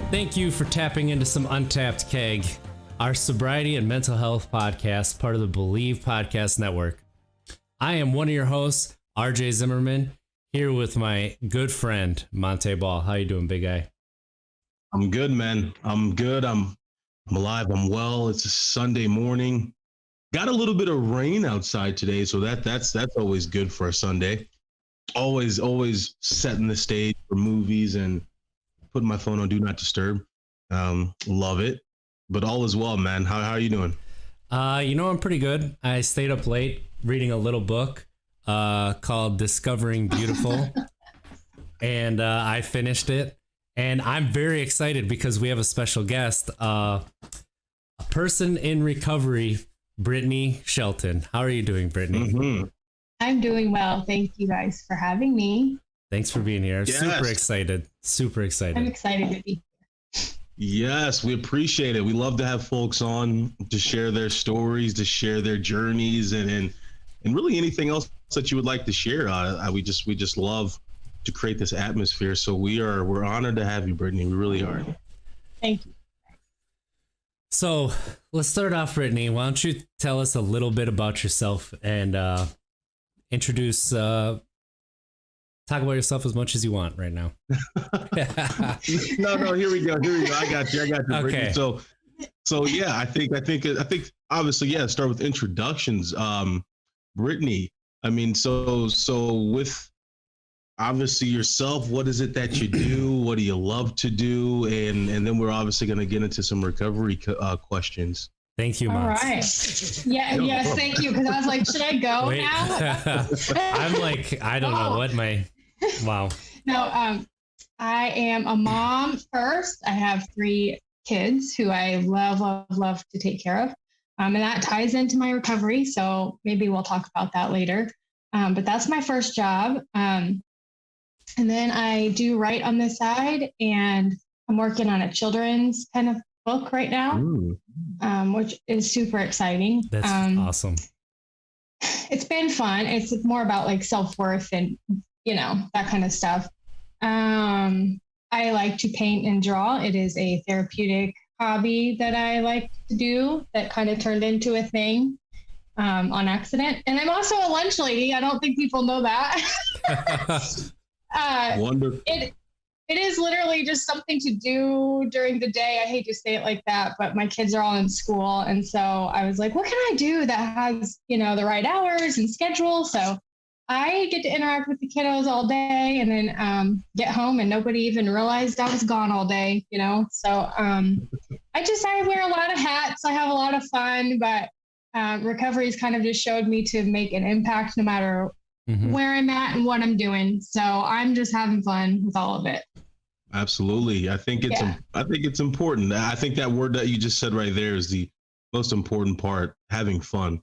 Thank you for tapping into some Untapped Keg, our sobriety and mental health podcast, part of the Believe Podcast Network. I am one of your hosts, RJ Zimmerman, here with my good friend, Monte Ball. How you doing, big guy? I'm good, man. I'm good. I'm alive. I'm well. It's a Sunday morning. Got a little bit of rain outside today, so that's always good for a Sunday. Always setting the stage for movies and putting my phone on Do Not Disturb. Love it. But all is well, man. How are you doing? I'm pretty good. I stayed up late reading a little book called Discovering Beautiful, and I finished it. And I'm very excited because we have a special guest, a person in recovery, Brittany Shelton. How are you doing, Brittany? Mm-hmm. I'm doing well. Thank you guys for having me. Thanks for being here. Yes. Super excited. I'm excited to be here. Yes, we appreciate it. We love to have folks on to share their stories, to share their journeys, and really anything else that you would like to share. We just love to create this atmosphere. So we're honored to have you, Brittany. We really are. Thank you. So let's start off, Brittany. Why don't you tell us a little bit about yourself and introduce, talk about yourself as much as you want right now. No, here we go. I got you, Okay. Brittany. So yeah, I think obviously, yeah, start with introductions. Brittany, I mean, so with obviously yourself, what is it that you do? What do you love to do? And then we're obviously going to get into some recovery questions. Thank you, Mom. All right. Yeah. No, yes. Thank you. Because I was like, should I go Wait. now? I'm like, I don't know what wow. No. I am a mom first. I have 3 kids who I love to take care of. And that ties into my recovery. So maybe we'll talk about that later. But that's my first job. And then I do write on the side, and I'm working on a children's kind of book right now, which is super exciting. That's awesome. It's been fun. It's more about like self-worth and, that kind of stuff. I like to paint and draw. It is a therapeutic hobby that I like to do that kind of turned into a thing on accident. And I'm also a lunch lady. I don't think people know that. Wonderful. It is literally just something to do during the day. I hate to say it like that, but my kids are all in school. And so I was like, what can I do that has, the right hours and schedule? So I get to interact with the kiddos all day and then get home and nobody even realized I was gone all day, So I wear a lot of hats. I have a lot of fun, but recovery has kind of just showed me to make an impact no matter where I'm at and what I'm doing. So I'm just having fun with all of it. Absolutely. I think it's important. I think that word that you just said right there is the most important part, having fun.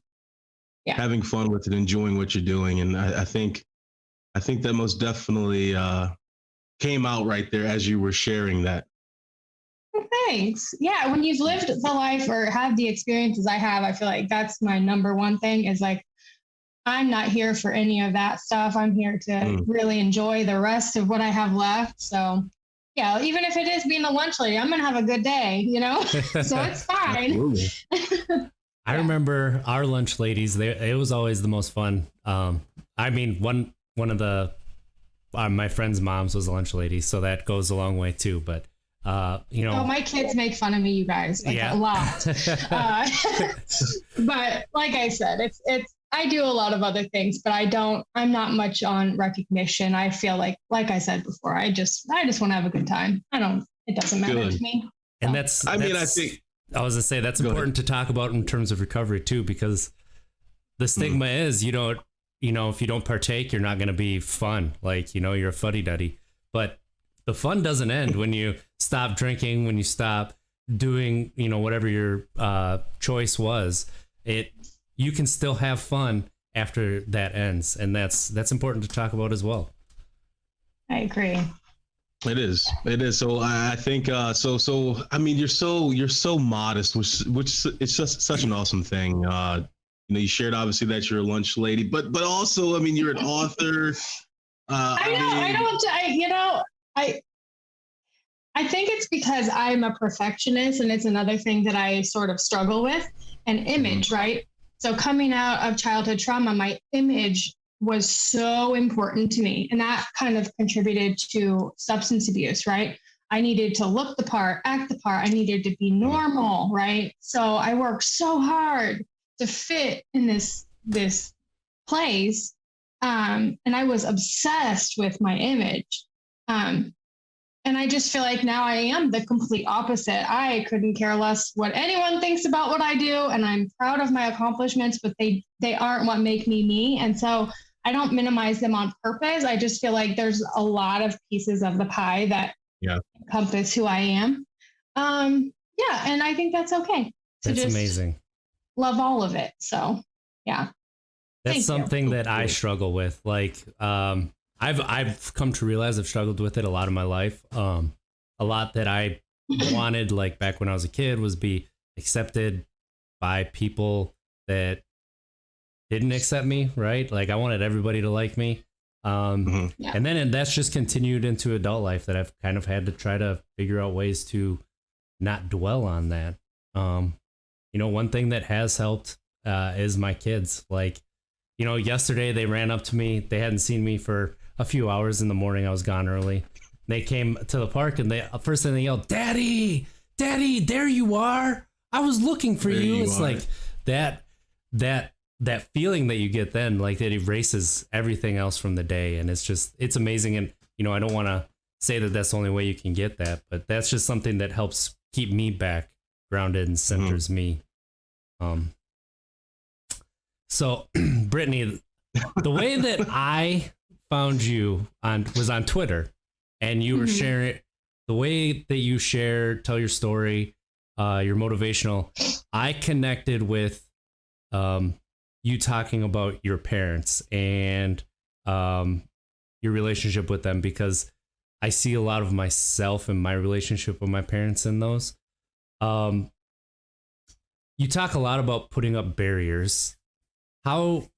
Yeah. Having fun with it, enjoying what you're doing. And I think that most definitely came out right there as you were sharing that. Well, thanks. Yeah. When you've lived the life or have the experiences I have, I feel like that's my number one thing is like, I'm not here for any of that stuff. I'm here to really enjoy the rest of what I have left. So yeah, even if it is being a lunch lady, I'm going to have a good day, so it's fine. I remember our lunch ladies, it was always the most fun. One of the, my friend's moms was a lunch lady, so that goes a long way too. But, my kids make fun of me, you guys, a lot. But like I said, I do a lot of other things, but I'm not much on recognition. I feel like I said before, I just want to have a good time. It doesn't matter to me. And so. I was going to say, that's important to talk about in terms of recovery too, because the stigma is, if you don't partake, you're not going to be fun. Like, you're a fuddy-duddy, but the fun doesn't end when you stop drinking, when you stop doing, whatever your choice was. You can still have fun after that ends. And that's important to talk about as well. I agree. It is. So I think, I mean, you're so modest, which it's just such an awesome thing. You shared obviously that you're a lunch lady, but also, I mean, you're an author. I think it's because I'm a perfectionist, and it's another thing that I sort of struggle with, an image, right? So coming out of childhood trauma, my image was so important to me. And that kind of contributed to substance abuse, right? I needed to look the part, act the part. I needed to be normal, right? So I worked so hard to fit in this place. And I was obsessed with my image. And I just feel like now I am the complete opposite. I couldn't care less what anyone thinks about what I do. And I'm proud of my accomplishments, but they aren't what make me me. And so I don't minimize them on purpose. I just feel like there's a lot of pieces of the pie that encompass who I am. Yeah. And I think that's okay. That's just amazing. Love all of it. So yeah. That's something that I struggle with. Like, I've come to realize I've struggled with it a lot of my life. A lot that I wanted, like back when I was a kid, was be accepted by people that didn't accept me, right? Like I wanted everybody to like me. And then that's just continued into adult life, that I've kind of had to try to figure out ways to not dwell on that. One thing that has helped is my kids. Like, yesterday they ran up to me. They hadn't seen me for a few hours in the morning. I was gone early. They came to the park, and first thing they yelled, "Daddy, Daddy, there you are. I was looking for you." It's like that feeling that you get then, like that erases everything else from the day. And it's amazing. And, I don't want to say that that's the only way you can get that, but that's just something that helps keep me back grounded and centers me. So Brittany, the way that I found you was on Twitter, and you were sharing the way that you tell your story, your motivational. I connected with you talking about your parents and your relationship with them, because I see a lot of myself and my relationship with my parents in those. You talk a lot about putting up barriers. How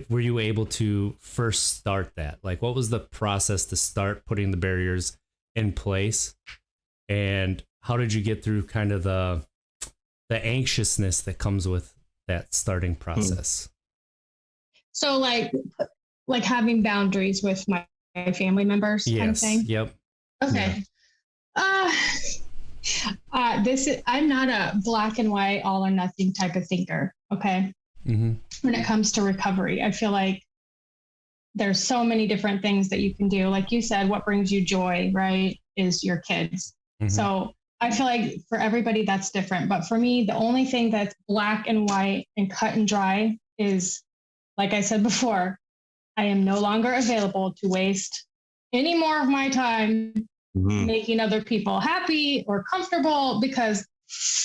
were you able to first start that? Like, what was the process to start putting the barriers in place? And how did you get through kind of the anxiousness that comes with that starting process? So like having boundaries with my family members, kind of thing? Yep. Okay. Yeah. I'm not a black and white, all or nothing type of thinker. Okay. When it comes to recovery, I feel like there's so many different things that you can do. Like you said, what brings you joy, right, is your kids. So I feel like for everybody that's different. But for me, the only thing that's black and white and cut and dry is, like I said before, I am no longer available to waste any more of my time making other people happy or comfortable, because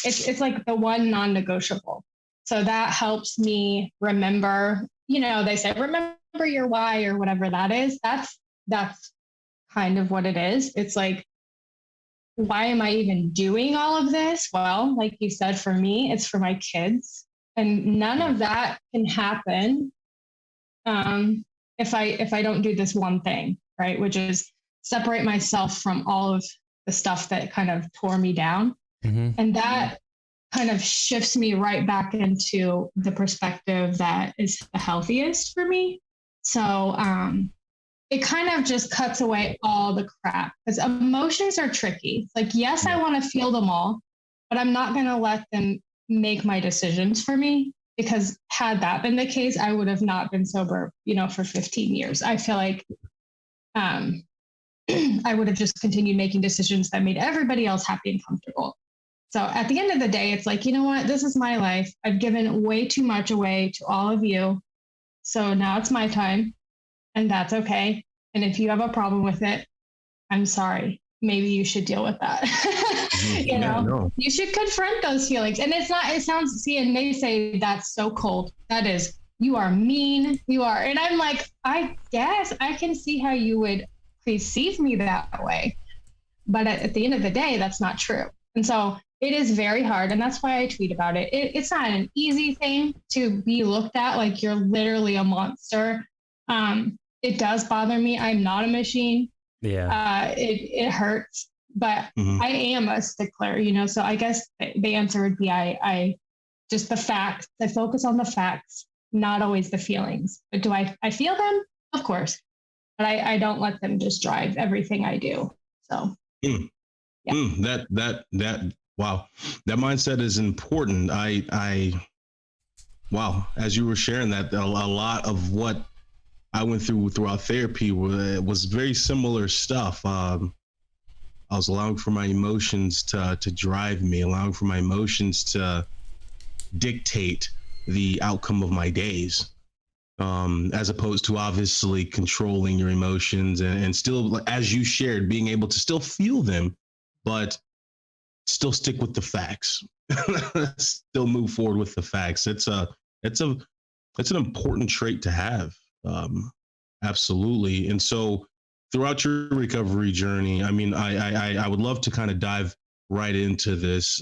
it's like the one non-negotiable. So that helps me remember, they say, remember your why or whatever that is. That's kind of what it is. It's like, why am I even doing all of this? Well, like you said, for me, it's for my kids. And none of that can happen if I don't do this one thing, right? Which is separate myself from all of the stuff that kind of tore me down. And that kind of shifts me right back into the perspective that is the healthiest for me. So it kind of just cuts away all the crap, because emotions are tricky. Like, yes, I want to feel them all, but I'm not going to let them make my decisions for me, because had that been the case, I would have not been sober, for 15 years. I feel like I would have just continued making decisions that made everybody else happy and comfortable. So at the end of the day, it's like, you know what? This is my life. I've given way too much away to all of you. So now it's my time, and that's okay. And if you have a problem with it, I'm sorry. Maybe you should deal with that. You should confront those feelings. And it sounds, and they say that's so cold. That is, you are mean. You are. And I'm like, I guess I can see how you would perceive me that way. But at the end of the day, that's not true. And so it is very hard. And that's why I tweet about it. It's not an easy thing to be looked at like you're literally a monster. It does bother me. I'm not a machine. Yeah. It hurts. but I am a stickler, so I guess the answer would be, I just the facts. I focus on the facts, not always the feelings. But do I feel them? Of course. But I don't let them just drive everything I do. So yeah. Wow. That mindset is important. Wow. As you were sharing that, a lot of what I went throughout therapy was very similar stuff. I was allowing for my emotions to drive me, allowing for my emotions to dictate the outcome of my days, as opposed to obviously controlling your emotions and still, as you shared, being able to still feel them, but still stick with the facts, still move forward with the facts. It's an important trait to have. Absolutely. And so throughout your recovery journey, I mean, I would love to kind of dive right into this.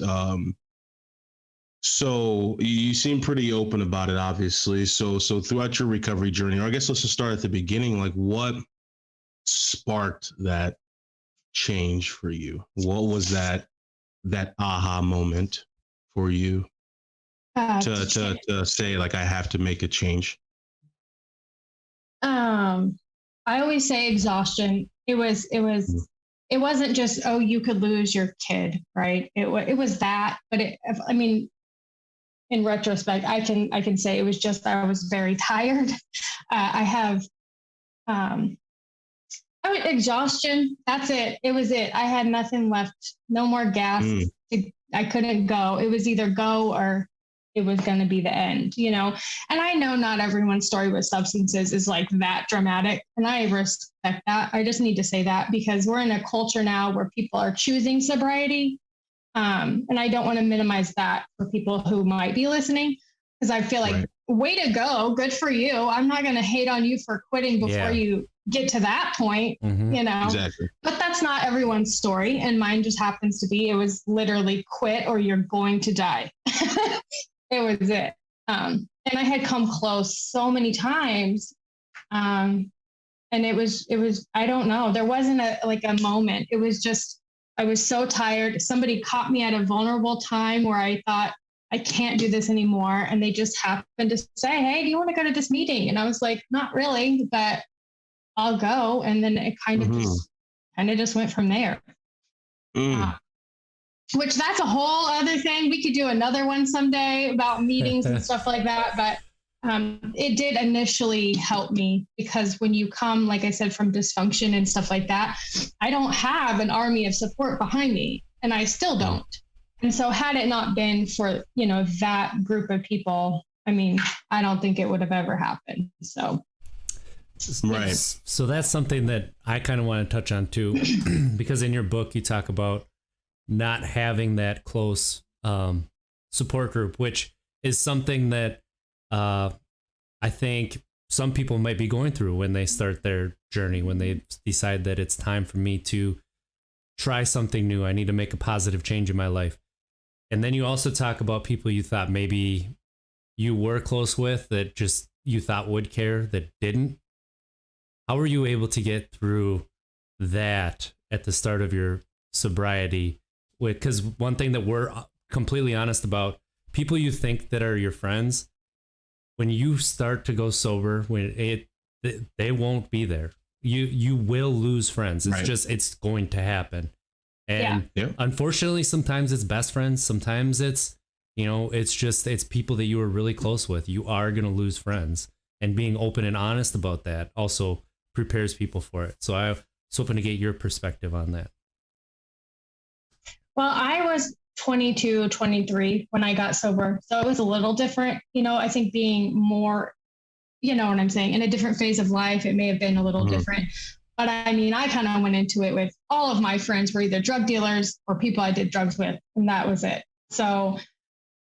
So you seem pretty open about it, obviously. So throughout your recovery journey, or I guess let's just start at the beginning, like what sparked that change for you? What was that aha moment for you to say, like, I have to make a change? I always say exhaustion. It wasn't just, oh, you could lose your kid, right? It was that, but in retrospect, I can say it was just, I was very tired. Exhaustion. That's it. It was it. I had nothing left. No more gas. I couldn't go. It was either go or it was going to be the end, And I know not everyone's story with substances is like that dramatic. And I respect that. I just need to say that because we're in a culture now where people are choosing sobriety. And I don't want to minimize that for people who might be listening, because I feel like, way to go. Good for you. I'm not going to hate on you for quitting before you get to that point, Exactly. But that's not everyone's story. And mine just happens to be, it was literally quit or you're going to die. It was it. And I had come close so many times. And it was, I don't know. There wasn't a moment. It was just, I was so tired. Somebody caught me at a vulnerable time where I thought, I can't do this anymore. And they just happened to say, hey, do you want to go to this meeting? And I was like, not really, but I'll go. And then it kind of just went from there. Which that's a whole other thing. We could do another one someday about meetings and stuff like that. But it did initially help me because when you come, like I said, from dysfunction and stuff like that, I don't have an army of support behind me, and I still don't. And so had it not been for, that group of people, I mean, I don't think it would have ever happened. So. Right. So that's something that I kind of want to touch on too, because in your book, you talk about not having that close support group, which is something that I think some people might be going through when they start their journey, when they decide that it's time for me to try something new. I need to make a positive change in my life. And then you also talk about people you thought maybe you were close with that just you thought would care that didn't. How were you able to get through that at the start of your sobriety? Because one thing that we're completely honest about, people you think that are your friends, when you start to go sober, they won't be there. You will lose friends. It's just, it's going to happen. And unfortunately, sometimes it's best friends. Sometimes it's, it's people that you were really close with. You are going to lose friends, and being open and honest about that also prepares people for it. So I was hoping to get your perspective on that. Well, I was 22, 23 when I got sober. So it was a little different, I think being more, you know what I'm saying, in a different phase of life, it may have been a little different. But I mean, I kind of went into it with all of my friends were either drug dealers or people I did drugs with, and that was it. So,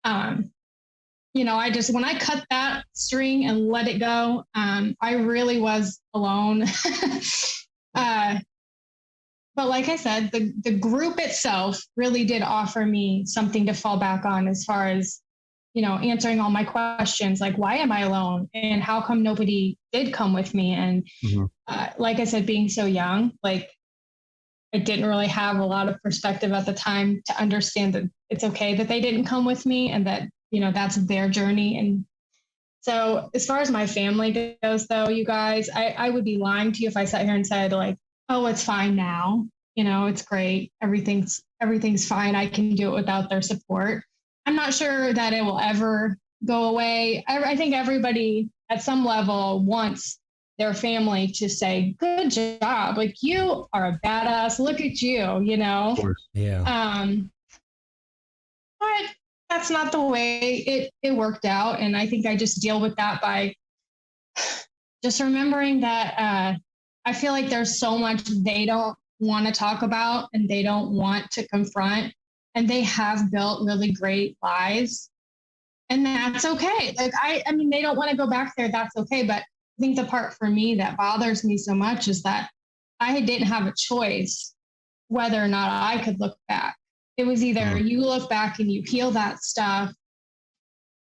I just, when I cut that string and let it go, I really was alone. But like I said, the group itself really did offer me something to fall back on as far as, answering all my questions, like, why am I alone? And how come nobody did come with me? And like I said, being so young, like I didn't really have a lot of perspective at the time to understand that it's okay that they didn't come with me and that, that's their journey. And so as far as my family goes, though, you guys, I would be lying to you if I sat here and said like, oh, it's fine now. It's great. Everything's fine. I can do it without their support. I'm not sure that it will ever go away. I think everybody at some level wants their family to say, good job. Like, you are a badass. Look at you, Of course. Yeah. But that's not the way it worked out. And I think I just deal with that by just remembering that I feel like there's so much they don't want to talk about and they don't want to confront. And they have built really great lives. And that's okay. Like, I mean, they don't want to go back there. That's okay. But I think the part for me that bothers me so much is that I didn't have a choice whether or not I could look back. It was either you look back and you heal that stuff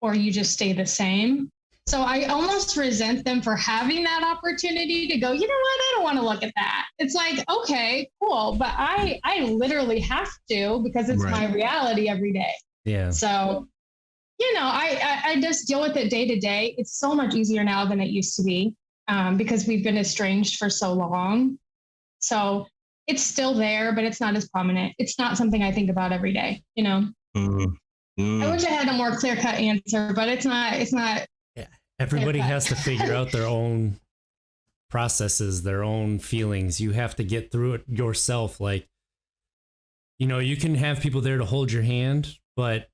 or you just stay the same. So I almost resent them for having that opportunity to go, you know what? I don't want to look at that. It's like, okay, cool. But I literally have to because it's my reality every day. Yeah. So, I just deal with it day to day. It's so much easier now than it used to be because we've been estranged for so long. So it's still there, but it's not as prominent. It's not something I think about every day, I wish I had a more clear-cut answer, but it's not. Yeah. Everybody has to figure out their own processes, their own feelings. You have to get through it yourself. Like, you can have people there to hold your hand, but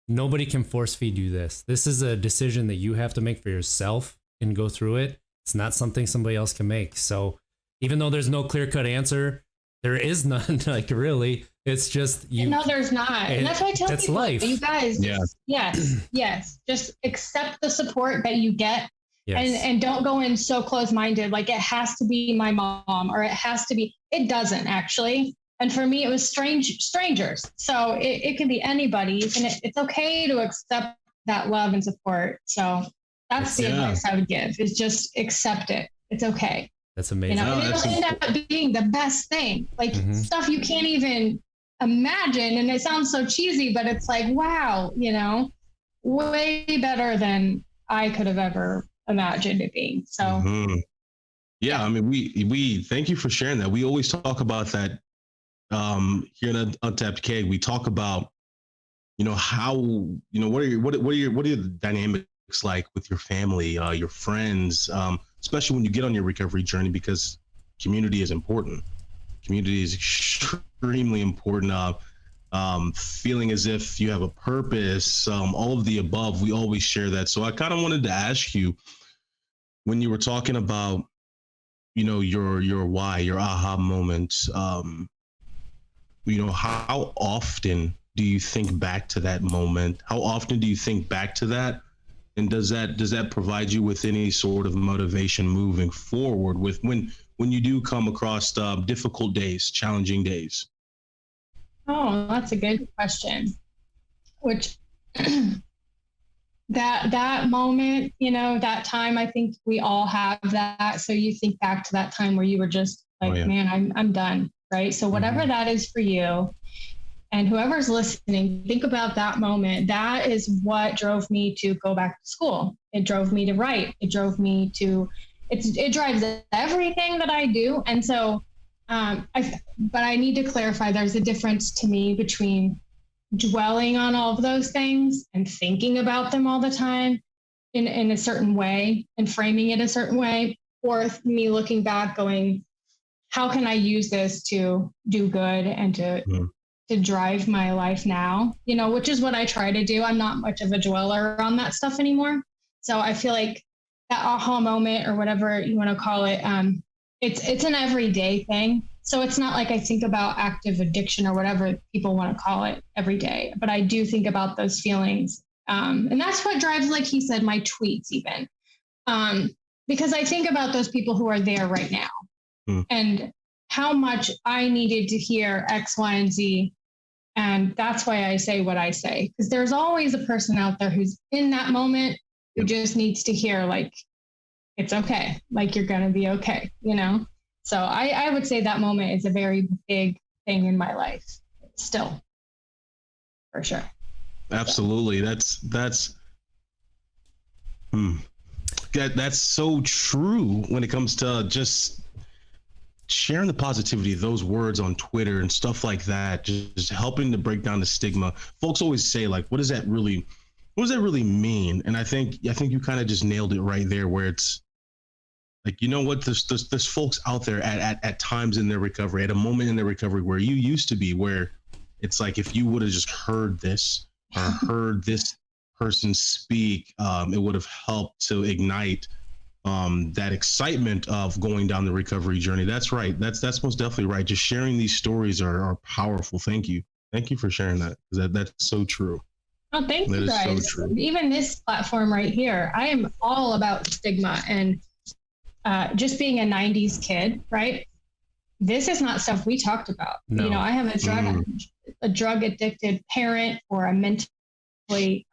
nobody can force feed you this. This is a decision that you have to make for yourself and go through it. It's not something somebody else can make. So even though there's no clear-cut answer, there is none, like, really. It's just you. No, there's not. And that's why I tell that's people, life. You guys, yes. Just accept the support that you get. Yes. And don't go in so close-minded, like it has to be my mom or it doesn't actually. And for me, it was strangers. So it can be anybody. And it's okay to accept that love and support. So that's the advice I would give is just accept it. It's okay. That's amazing. It'll end up being the best thing. Like stuff you can't even imagine. And it sounds so cheesy, but it's like, wow, way better than I could have ever imagined it being. So yeah, I mean, we thank you for sharing that. We always talk about that here in Untapped Keg. We talk about, how, what are the dynamics like with your family, your friends, especially when you get on your recovery journey, because community is important. Community is extremely important. Feeling as if you have a purpose, all of the above, we always share that. So I kind of wanted to ask you, when you were talking about, your why, your aha moments, how often do you think back to that moment? How often do you think back to that? And does that provide you with any sort of motivation moving forward with when you do come across difficult days, challenging days? Oh, that's a good question. Which that moment, that time, I think we all have that. So you think back to that time where you were just like, man, I'm done. Right. So whatever that is for you and whoever's listening, think about that moment. That is what drove me to go back to school. It drove me to write. It drove me to, it drives everything that I do. And so, but I need to clarify, there's a difference to me between dwelling on all of those things and thinking about them all the time in a certain way and framing it a certain way, or me looking back going, how can I use this to do good and to drive my life now, which is what I try to do. I'm not much of a dweller on that stuff anymore. So I feel like that aha moment or whatever you want to call it, it's an everyday thing. So it's not like I think about active addiction or whatever people want to call it every day, but I do think about those feelings. And that's what drives, like he said, my tweets even, because I think about those people who are there right now and how much I needed to hear X, Y, and Z. And that's why I say what I say, because there's always a person out there who's in that moment who just needs to hear, like, it's okay. Like, you're going to be okay, So I would say that moment is a very big thing in my life still, for sure. Absolutely. That's so true when it comes to just sharing the positivity of those words on Twitter and stuff like that, just helping to break down the stigma. Folks always say, like, what does that really mean? And I think you kind of just nailed it right there, where it's like, you know what, there's folks out there at times in their recovery, at a moment in their recovery where you used to be, where it's like, if you would have just heard this or heard this person speak, it would have helped to ignite that excitement of going down the recovery journey. That's right. That's most definitely right. Just sharing these stories are powerful. Thank you for sharing that. That's so true. Oh, thank you guys. So even this platform right here, I am all about stigma and just being a 90s kid, right? This is not stuff we talked about. No. You know, I have a drug addicted parent, or a mentally,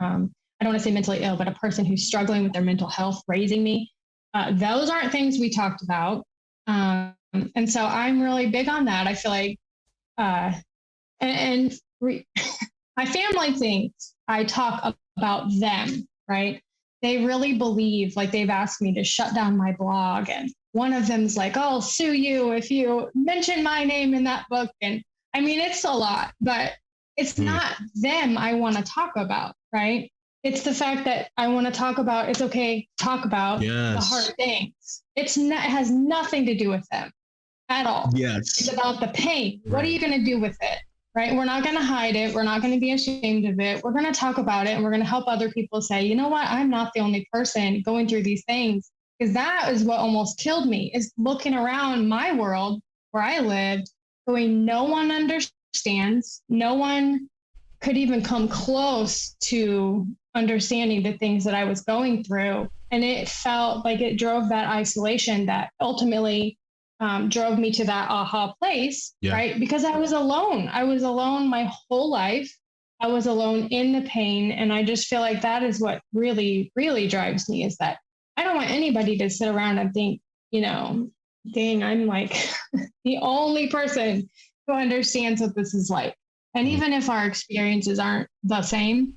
I don't want to say mentally ill, but a person who's struggling with their mental health raising me. Those aren't things we talked about. And so I'm really big on that. I feel like, my family thinks I talk about them, right? They really believe, like, they've asked me to shut down my blog. And one of them's like, oh, I'll sue you if you mention my name in that book. And I mean, it's a lot, but it's not them I want to talk about, right? It's the fact that I want to talk about, it's okay to talk about the hard things. It has nothing to do with them at all. Yes. It's about the pain. Right. What are you going to do with it? Right? We're not going to hide it. We're not going to be ashamed of it. We're going to talk about it, and we're going to help other people say, you know what? I'm not the only person going through these things. Because that is what almost killed me, is looking around my world where I lived, going, no one understands. No one could even come close to understanding the things that I was going through. And it felt like it drove that isolation that ultimately drove me to that aha place, right? Because I was alone. I was alone my whole life. I was alone in the pain. And I just feel like that is what really, really drives me, is that I don't want anybody to sit around and think, you know, dang, I'm like the only person who understands what this is like. And even if our experiences aren't the same,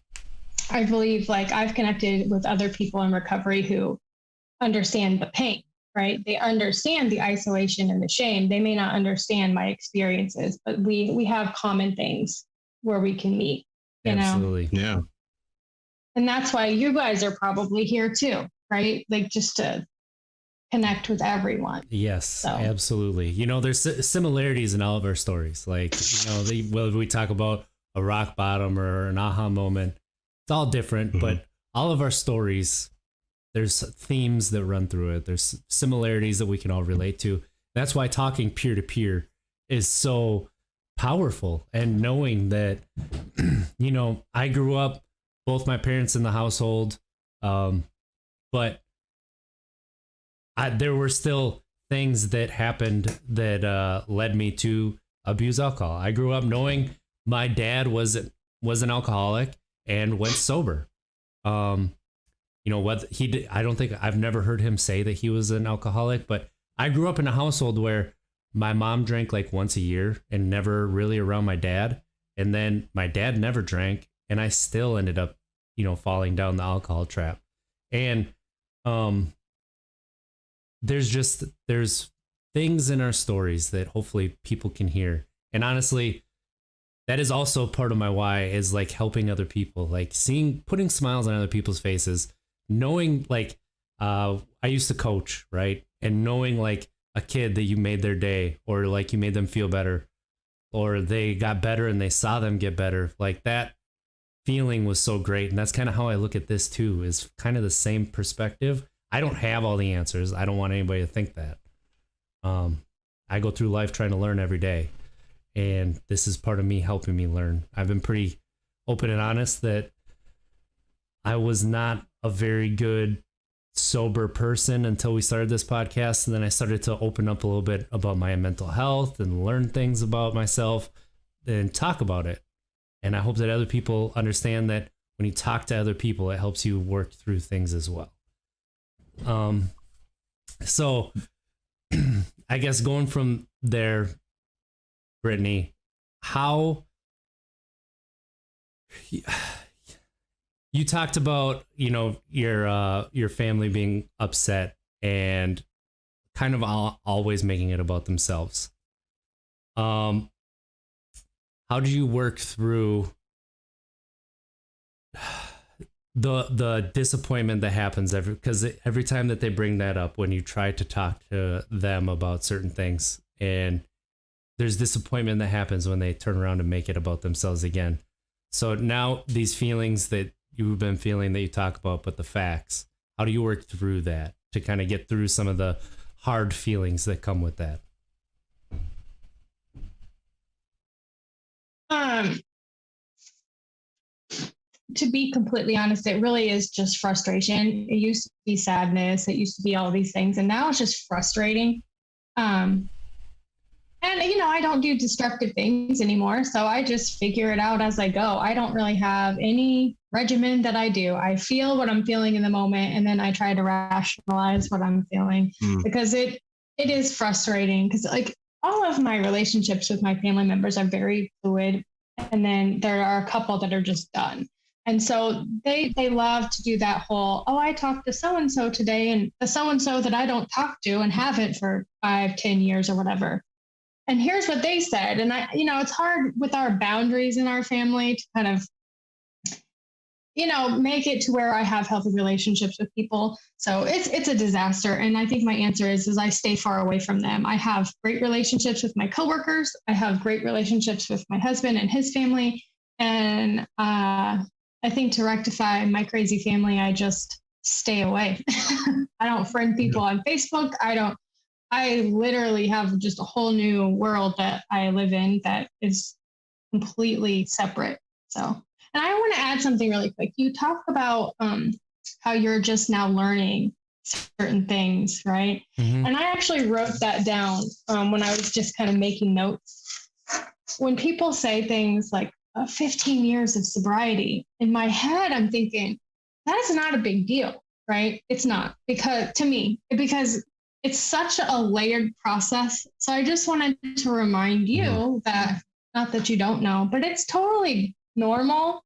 I believe, like, I've connected with other people in recovery who understand the pain, right? They understand the isolation and the shame. They may not understand my experiences, but we have common things where we can meet, you Absolutely. know? Yeah. And that's why you guys are probably here too, right? Like, just to connect with everyone. Yes, so. Absolutely. You know, there's similarities in all of our stories. Like, you know, whether we talk about a rock bottom or an aha moment, it's all different, but all of our stories, there's themes that run through it. There's similarities that we can all relate to. That's why talking peer to peer is so powerful. And knowing that, you know, I grew up, both my parents in the household, but there were still things that happened that led me to abuse alcohol. I grew up knowing my dad was an alcoholic and went sober. You know what he did? I don't think I've never heard him say that he was an alcoholic, but I grew up in a household where my mom drank like once a year and never really around my dad. And then my dad never drank, and I still ended up, you know, falling down the alcohol trap. And there's things in our stories that hopefully people can hear. And honestly, that is also part of my why, is like helping other people, like putting smiles on other people's faces, knowing, like, I used to coach, right? And knowing, like, a kid that you made their day, or like you made them feel better, or they got better and they saw them get better. Like, that feeling was so great. And that's kind of how I look at this too, is kind of the same perspective. I don't have all the answers. I don't want anybody to think that. I go through life trying to learn every day. And this is part of me helping me learn. I've been pretty open and honest that I was not a very good sober person until we started this podcast. And then I started to open up a little bit about my mental health and learn things about myself and talk about it. And I hope that other people understand that when you talk to other people, it helps you work through things as well. So I guess going from there, Brittany, how you talked about, your family being upset and kind of always making it about themselves. How do you work through the disappointment that happens because every time that they bring that up when you try to talk to them about certain things, and there's disappointment that happens when they turn around and make it about themselves again. So now these feelings that you've been feeling that you talk about, but the facts, how do you work through that to kind of get through some of the hard feelings that come with that? To be completely honest, it really is just frustration. It used to be sadness. It used to be all these things. And now it's just frustrating. And, I don't do destructive things anymore. So I just figure it out as I go. I don't really have any regimen that I do. I feel what I'm feeling in the moment. And then I try to rationalize what I'm feeling because it is frustrating because like all of my relationships with my family members are very fluid. And then there are a couple that are just done. And so they love to do that whole, I talked to so-and-so today and the so-and-so that I don't talk to and haven't for 5-10 years or whatever. And here's what they said. And it's hard with our boundaries in our family to kind of, make it to where I have healthy relationships with people. So it's a disaster. And I think my answer is I stay far away from them. I have great relationships with my coworkers. I have great relationships with my husband and his family. And, I think to rectify my crazy family, I just stay away. I don't friend people on Facebook. I literally have just a whole new world that I live in that is completely separate. So, and I want to add something really quick. You talk about how you're just now learning certain things, right? Mm-hmm. And I actually wrote that down when I was just kind of making notes. When people say things like, 15 years of sobriety, in my head, I'm thinking, that's not a big deal, right? It's not because it's such a layered process. So I just wanted to remind you that, not that you don't know, but it's totally normal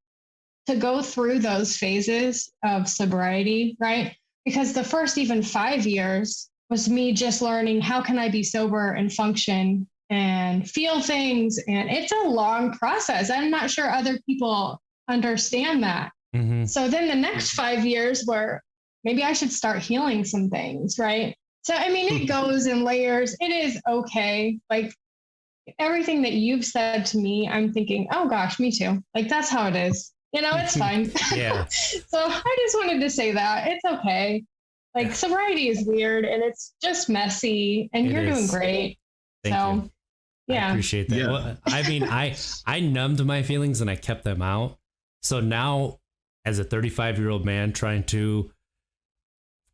to go through those phases of sobriety, right? Because the first even 5 years was me just learning how can I be sober and function and feel things. And it's a long process. I'm not sure other people understand that. Mm-hmm. So then the next 5 years where maybe I should start healing some things, right? So, it goes in layers. It is okay. Like everything that you've said to me, I'm thinking, oh gosh, me too. Like that's how it is. It's fine. Yeah. So I just wanted to say that it's okay. Like sobriety is weird and it's just messy and you're doing great. Thank you. Yeah. I appreciate that. Yeah. Well, I numbed my feelings and I kept them out. So now as a 35-year-old man trying to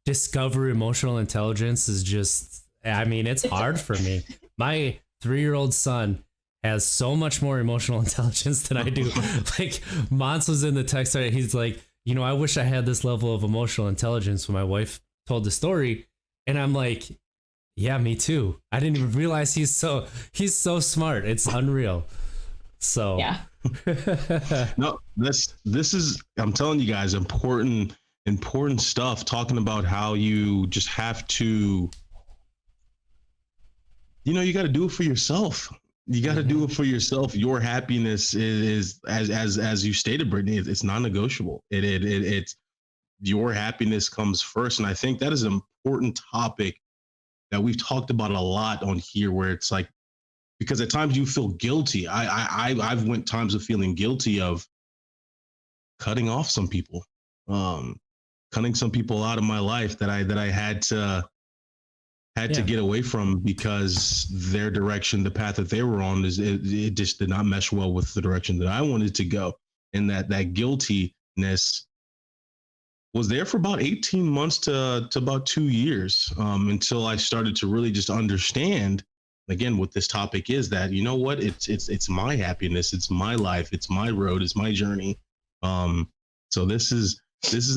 discover emotional intelligence is just, it's hard for me. My 3-year-old son has so much more emotional intelligence than I do. Like Mons was in the text, he's like, I wish I had this level of emotional intelligence when my wife told the story. And I'm like, yeah, me too. I didn't even realize he's so smart. It's unreal. So yeah. No, this is, I'm telling you guys, important stuff, talking about how you just have to, you got to do it for yourself. You got to do it for yourself. Your happiness is as you stated, Brittany, it's non-negotiable. It's your happiness comes first. And I think that is an important topic that we've talked about a lot on here, where it's like, because at times you feel guilty. I've went times of feeling guilty of cutting off some people, cutting some people out of my life that I had to get away from because their direction, the path that they were on, it just did not mesh well with the direction that I wanted to go. And that guiltiness was there for about 18 months to about 2 years, until I started to really just understand, again, what this topic is, that, it's my happiness. It's my life. It's my road. It's my journey. So this is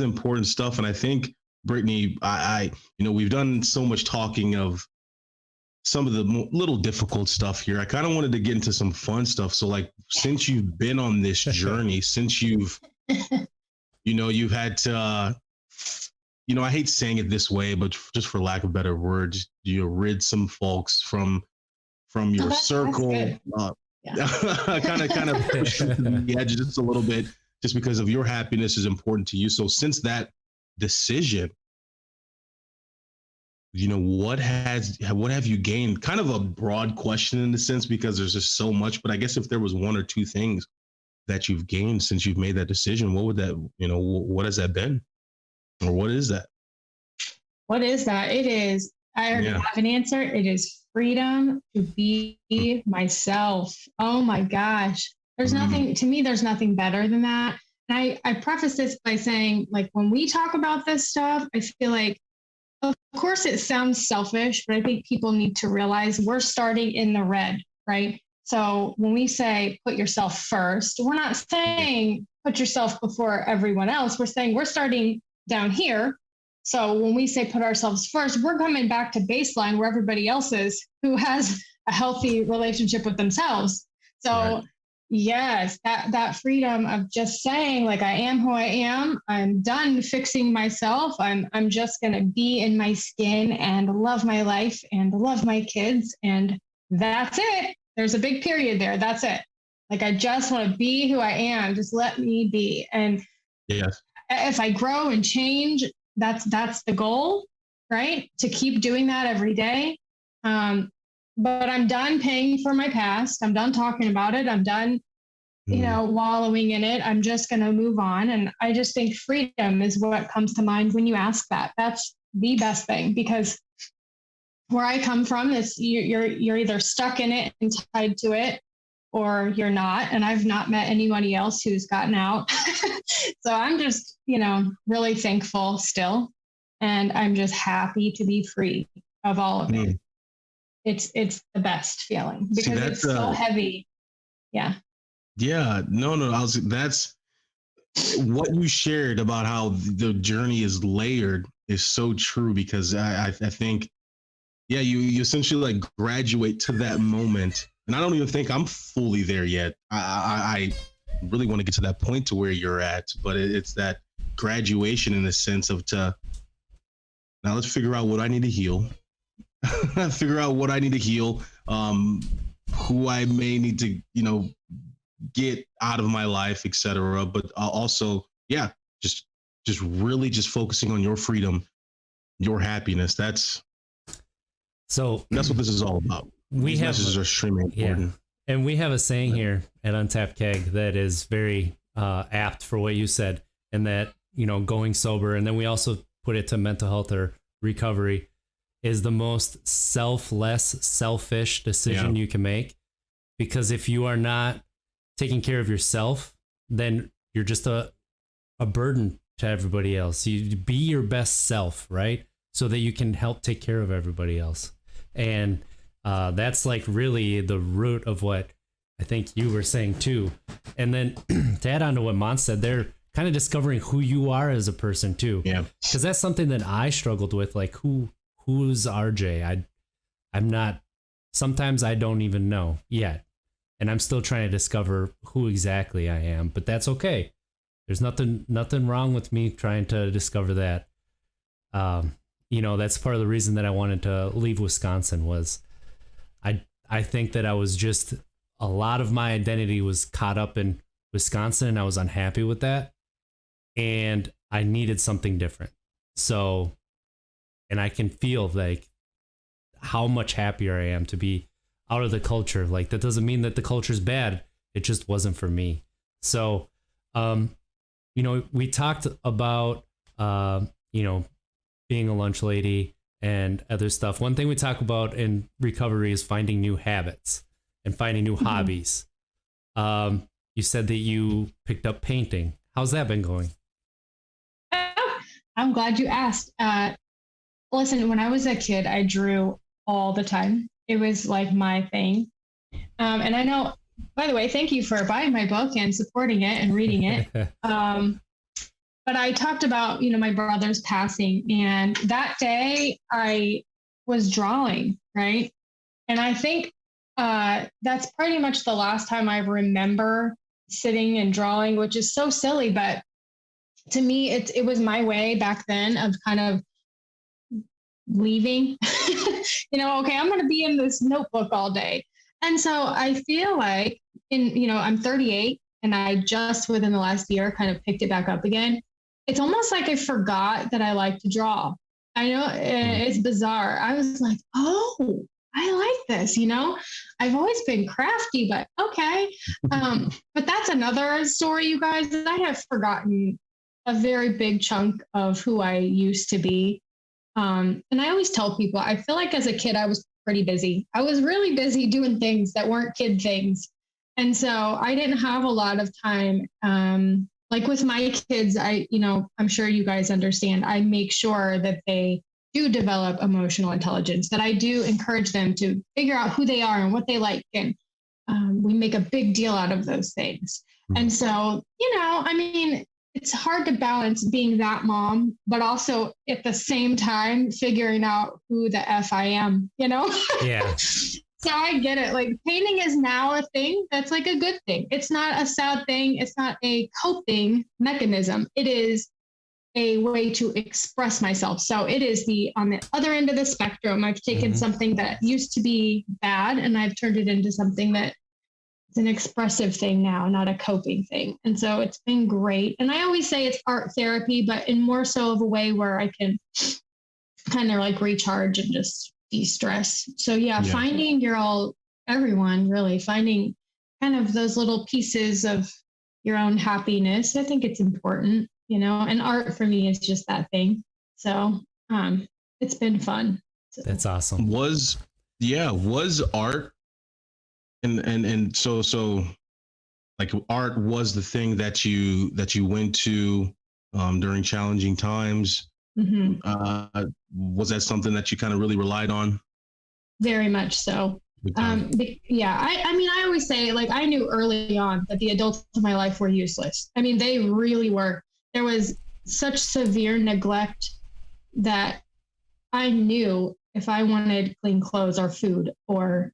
important stuff. And I think, Brittany, I we've done so much talking of some of the little difficult stuff here. I kind of wanted to get into some fun stuff. So like, since you've been on this journey, since you've, you've had to, I hate saying it this way, but just for lack of better words, you rid some folks from your circle, kind of push the edge just a little bit, just because of your happiness is important to you. So since that decision, what have you gained? Kind of a broad question in the sense, because there's just so much, but I guess if there was one or two things that you've gained since you've made that decision, what would that, what has that been? Or what is that? What is that? It is, I already have an answer. It is freedom to be myself. Oh my gosh. There's nothing, to me, there's nothing better than that. And I preface this by saying, like, when we talk about this stuff, I feel like, of course, it sounds selfish, but I think people need to realize we're starting in the red, right? So when we say put yourself first, we're not saying put yourself before everyone else. We're saying we're starting down here. So when we say put ourselves first, we're coming back to baseline where everybody else is who has a healthy relationship with themselves. So yes, that freedom of just saying, like, I am who I am. I'm done fixing myself. I'm just going to be in my skin and love my life and love my kids. And that's it. There's a big period there. That's it. Like, I just want to be who I am. Just let me be. And if I grow and change, that's the goal, right? To keep doing that every day. But I'm done paying for my past. I'm done talking about it. I'm done, wallowing in it. I'm just going to move on. And I just think freedom is what comes to mind when you ask that. That's the best thing, because where I come from is you're either stuck in it and tied to it, or you're not. And I've not met anybody else who's gotten out. So I'm just, really thankful still. And I'm just happy to be free of all of it. It's the best feeling, because it's so heavy. Yeah. Yeah. No. That's what you shared about how the journey is layered is so true, because I think, you essentially like graduate to that moment. And I don't even think I'm fully there yet. I really want to get to that point to where you're at, but it's that graduation in the sense of now let's figure out what I need to heal. Who I may need to, get out of my life, etc. But also, just really just focusing on your freedom, your happiness. That's what this is all about. These messages are extremely important. And we have a saying here at Untapped Keg that is very apt for what you said, and that, going sober, and then we also put it to mental health or recovery, is the most selfish decision you can make. Because if you are not taking care of yourself, then you're just a burden to everybody else. You be your best self, right? So that you can help take care of everybody else. And that's like really the root of what I think you were saying too. And then to add on to what Mont said, they're kind of discovering who you are as a person too. Yeah. Because that's something that I struggled with. Like, who's RJ? I'm not, sometimes I don't even know yet. And I'm still trying to discover who exactly I am, but that's okay. There's nothing wrong with me trying to discover that. That's part of the reason that I wanted to leave Wisconsin was I think that I was just, a lot of my identity was caught up in Wisconsin, and I was unhappy with that. And I needed something different. So, and I can feel like how much happier I am to be out of the culture. Like, that doesn't mean that the culture's bad. It just wasn't for me. So, we talked about, being a lunch lady and other stuff. One thing we talk about in recovery is finding new habits and finding new hobbies. You said that you picked up painting. How's that been going? I'm glad you asked. Listen, when I was a kid, I drew all the time. It was like my thing. And I know, by the way, thank you for buying my book and supporting it and reading it. But I talked about, my brother's passing, and that day I was drawing, right? And I think that's pretty much the last time I remember sitting and drawing, which is so silly, but to me, it was my way back then of kind of leaving, okay, I'm going to be in this notebook all day. And so I feel like I'm 38 and I just within the last year kind of picked it back up again. It's almost like I forgot that I like to draw. I know it's bizarre. I was like, oh, I like this, I've always been crafty, but okay. But that's another story, you guys. I have forgotten a very big chunk of who I used to be. And I always tell people, I feel like as a kid, I was pretty busy. I was really busy doing things that weren't kid things. And so I didn't have a lot of time. Like with my kids, I'm sure you guys understand, I make sure that they do develop emotional intelligence, that I do encourage them to figure out who they are and what they like. And we make a big deal out of those things. Mm-hmm. And so, it's hard to balance being that mom, but also at the same time figuring out who the F I am, Yeah. So I get it. Like painting is now a thing that's like a good thing. It's not a sad thing. It's not a coping mechanism. It is a way to express myself. So it is on the other end of the spectrum. I've taken something that used to be bad and I've turned it into something that is an expressive thing now, not a coping thing. And so it's been great. And I always say it's art therapy, but in more so of a way where I can kind of like recharge and just de-stress. So finding everyone really finding kind of those little pieces of your own happiness. I think it's important, and art for me is just that thing. So it's been fun. So. That's awesome. Was art and so like art was the thing that you went to during challenging times. Mm-hmm. Was that something that you kind of really relied on? Very much so. I always say, like, I knew early on that the adults of my life were useless. I mean, they really were. There was such severe neglect that I knew if I wanted clean clothes or food or,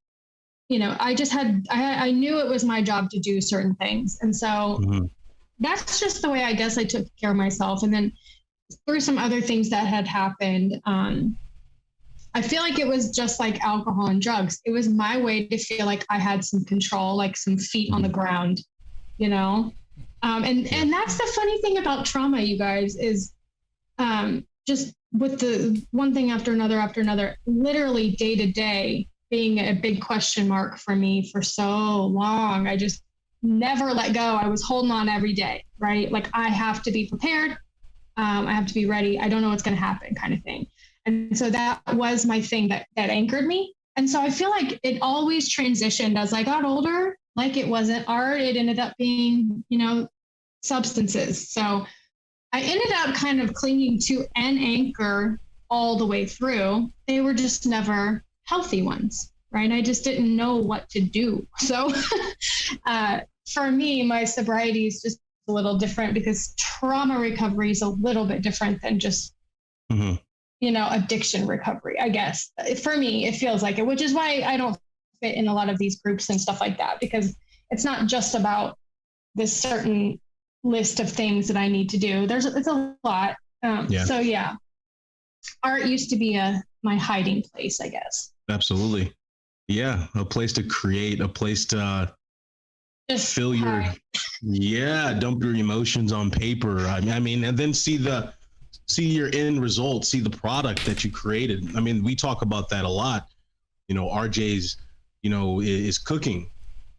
I knew it was my job to do certain things. And so that's just the way I guess I took care of myself. And then through some other things that had happened, I feel like it was just like alcohol and drugs. It was my way to feel like I had some control, like some feet on the ground, And that's the funny thing about trauma, you guys, is just with the one thing after another, literally day to day being a big question mark for me for so long. I just never let go. I was holding on every day, right? Like I have to be prepared. I have to be ready. I don't know what's going to happen kind of thing. And so that was my thing that anchored me. And so I feel like it always transitioned as I got older, like it wasn't art. It ended up being, substances. So I ended up kind of clinging to an anchor all the way through. They were just never healthy ones, right? I just didn't know what to do. So for me, my sobriety is just a little different because trauma recovery is a little bit different than just, addiction recovery, I guess. For me, it feels like it, which is why I don't fit in a lot of these groups and stuff like that, because it's not just about this certain list of things that I need to do. It's a lot. So art used to be my hiding place, I guess. Absolutely. Yeah. A place to create, a place to just fill dump your emotions on paper. I mean, and then see your end result, see the product that you created. I mean, we talk about that a lot. RJ's, is cooking.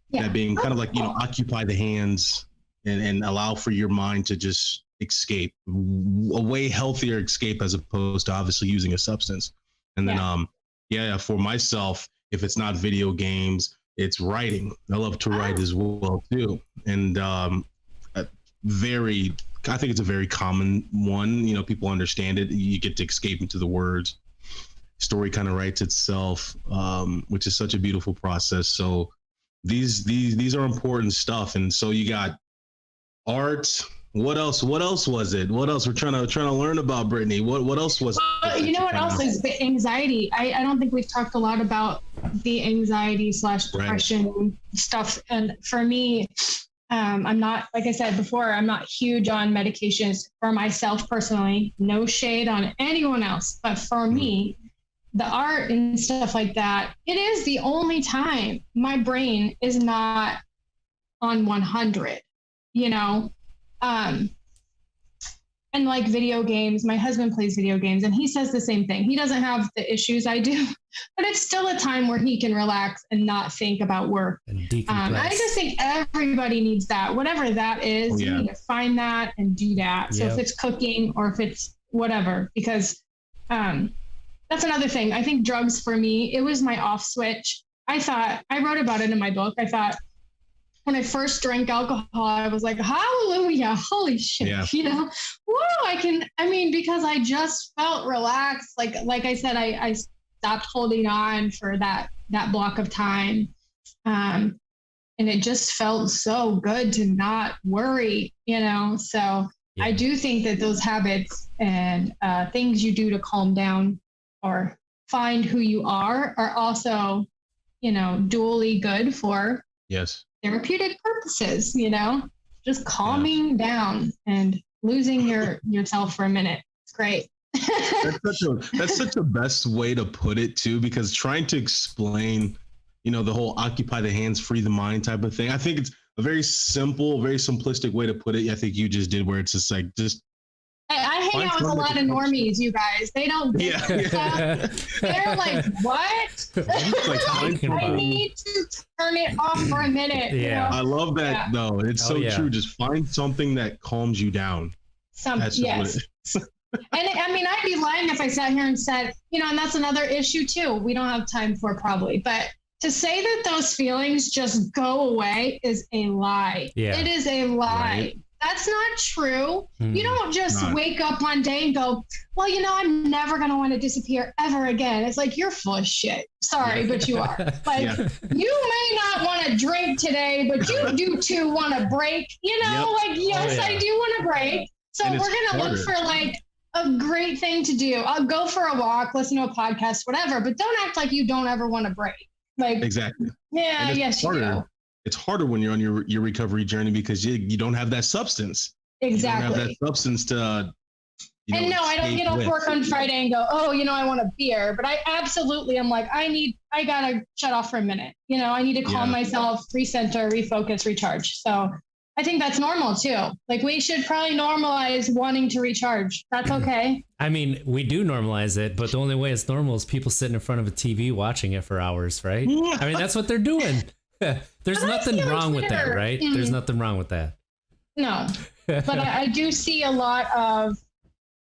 Yeah. That being kind of like, occupy the hands and allow for your mind to just escape, a way healthier escape as opposed to obviously using a substance. And then, for myself, if it's not video games, it's writing. I love to write as well too. And I think it's a very common one. People understand it. You get to escape into the words. Story kind of writes itself, which is such a beautiful process. So these are important stuff. And so you got art. What else was it? What else? We're trying to learn about Brittany. What else was it? You know what else is the anxiety? I don't think we've talked a lot about the anxiety / depression stuff. And for me, I'm not, like I said before, I'm not huge on medications for myself personally. No shade on anyone else. But for me, the art and stuff like that, it is the only time my brain is not on 100, you know? And like video games, my husband plays video games and he says the same thing. He doesn't have the issues I do, but it's still a time where he can relax and not think about work. And I just think everybody needs that. Whatever that is, you need to find that and do that. So if it's cooking or if it's whatever, because that's another thing. I think drugs for me, it was my off switch. I wrote about it in my book. I thought, when I first drank alcohol, I was like, hallelujah, holy shit, you know, whoa, because I just felt relaxed. Like I said, I stopped holding on for that block of time. And it just felt so good to not worry, you know? So I do think that those habits and things you do to calm down or find who you are also, you know, dually good for therapeutic purposes, you know, just calming down and losing yourself for a minute. It's great. That's such a best way to put it too, because trying to explain, you know, the whole occupy the hands, free the mind type of thing. I think it's a very simple, very simplistic way to put it. I think you just did, where it's just like, I hang out with a lot of normies, you guys. They don't get stuff. They're like, what? I need to turn it off for a minute. You know? I love that though. It's so true. Just find something that calms you down. Yes. And I'd be lying if I sat here and said, you know, and that's another issue too. We don't have time for probably, but to say that those feelings just go away is a lie. It is a lie. Right. That's not true. You don't just wake up one day and go, well, you know, I'm never going to want to disappear ever again. It's like, you're full of shit. Sorry, but you are. Like, you may not want to drink today, but you do too want a break. You know, like, yes, I do want a break. So we're going to look for like a great thing to do. I'll go for a walk, listen to a podcast, whatever, but don't act like you don't ever want a break. Like, exactly. Yeah, yes, you do. It's harder when you're on your recovery journey because you don't have that substance. Exactly. You don't have that substance to, you know, and no, I don't get off work on Friday and go, oh, you know, I want a beer. But I absolutely am like, I gotta shut off for a minute. You know, I need to calm myself, recenter, refocus, recharge. So I think that's normal too. Like, we should probably normalize wanting to recharge. That's okay. I mean, we do normalize it, but the only way it's normal is people sitting in front of a TV watching it for hours, right? I mean, that's what they're doing. There's nothing wrong with that, right? There's nothing wrong with that. No, but I do see a lot of,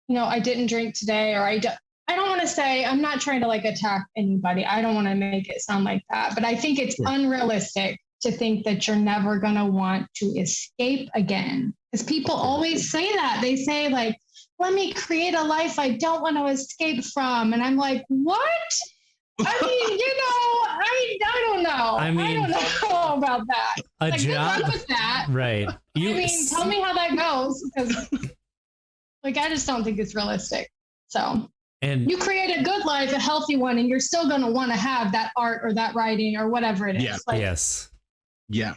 you know, I didn't drink today, or I don't want to say, I'm not trying to like attack anybody. I don't want to make it sound like that, but I think it's unrealistic to think that you're never going to want to escape again. Because people always say that. They say like, let me create a life I don't want to escape from. And I'm like, what? I mean, you know, I don't know. I don't know about that. A job, good luck with that. Right? Tell me how that goes, because, like, I just don't think it's realistic. So, and you create a good life, a healthy one, and you're still going to want to have that art or that writing or whatever it is. Yeah. Like, Yeah.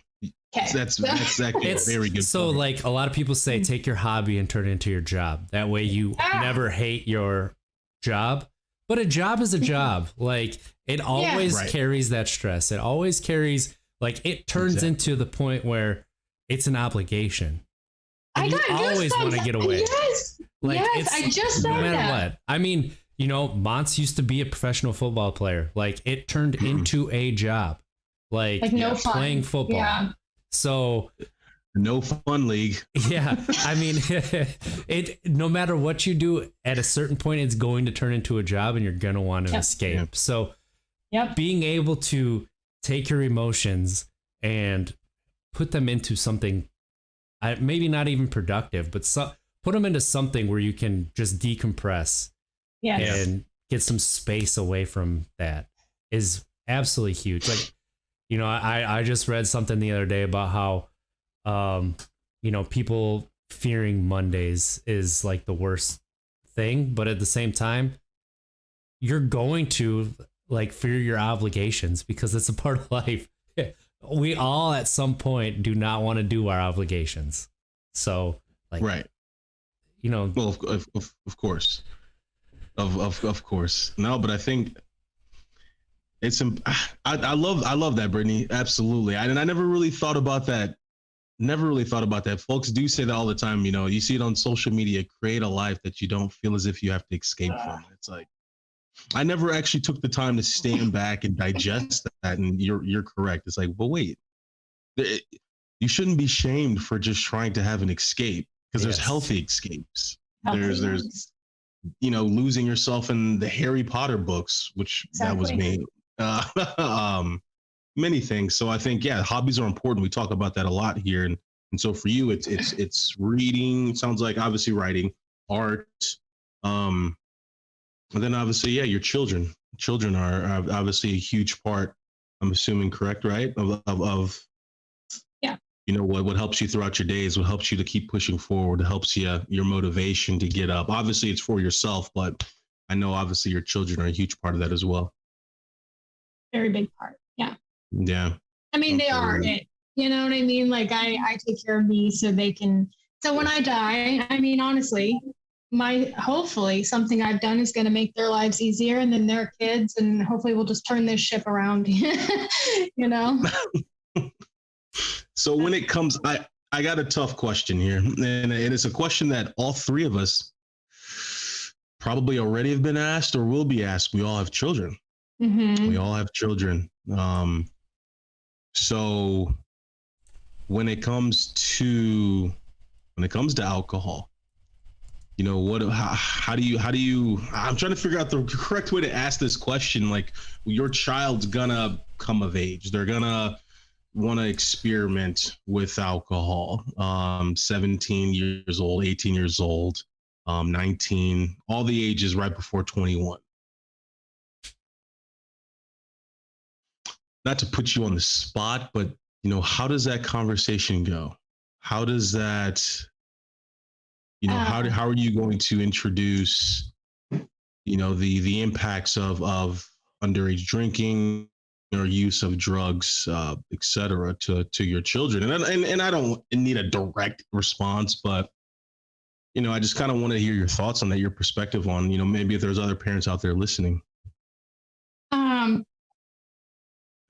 Okay. That's actually a very good. So, point. Like, a lot of people say, take your hobby and turn it into your job. That way, you never hate your job. But a job is a job. Like, it always carries that stress. It always carries, like, it turns into the point where it's an obligation. And you always want to get away. Yes. Like, I just said no matter that. what. I mean, you know, Montz used to be a professional football player. Like, it turned into a job. Like no fun. Playing football. Yeah. So no fun league. Yeah. I mean, no matter what you do, at a certain point, it's going to turn into a job and you're going to want to escape. Yep. So being able to take your emotions and put them into something, maybe not even productive, but put them into something where you can just decompress and get some space away from that is absolutely huge. Like, you know, I just read something the other day about how, you know, people fearing Mondays is like the worst thing. But at the same time, you're going to, like fear your obligations because it's a part of life. We all at some point do not want to do our obligations. So like, right. You know, Well, of course, of course. No, but I think it's, I love that, Brittany. Absolutely. And I never really thought about that. Never really thought about that. Folks do say that all the time. You know, you see it on social media, create a life that you don't feel as if you have to escape from. It's like, I never actually took the time to stand back and digest that. And you're correct. It's like, but wait, you shouldn't be shamed for just trying to have an escape, because there's healthy escapes. There's, you know, losing yourself in the Harry Potter books, which that was me. Many things. So I think, yeah, hobbies are important. We talk about that a lot here. And so for you, it's reading. It sounds like obviously writing, art. And then obviously, yeah, your children. Children are obviously a huge part. I'm assuming, correct, right? Of yeah. You know, what helps you throughout your days, what helps you to keep pushing forward, it helps you, your motivation to get up. Obviously, it's for yourself, but I know obviously your children are a huge part of that as well. Very big part. Yeah. Yeah. I mean, they are it. You know what I mean? Like I take care of me so they can. So when I die, I mean, honestly, hopefully something I've done is going to make their lives easier, and then their kids, and hopefully we'll just turn this ship around. You know. So when it comes, I got a tough question here, and it's a question that all three of us probably already have been asked or will be asked. We all have children. Mm-hmm. We all have children. So when it comes to alcohol, you know, how do you, I'm trying to figure out the correct way to ask this question. Like, your child's gonna come of age. They're gonna want to experiment with alcohol. 17 years old, 18 years old, 19, all the ages right before 21. Not to put you on the spot, but, you know, how does that conversation go? How does that, you know, how are you going to introduce, you know, the impacts of underage drinking or use of drugs, et cetera, to your children? And I don't need a direct response, but, you know, I just kind of want to hear your thoughts on that, your perspective on, you know, maybe if there's other parents out there listening.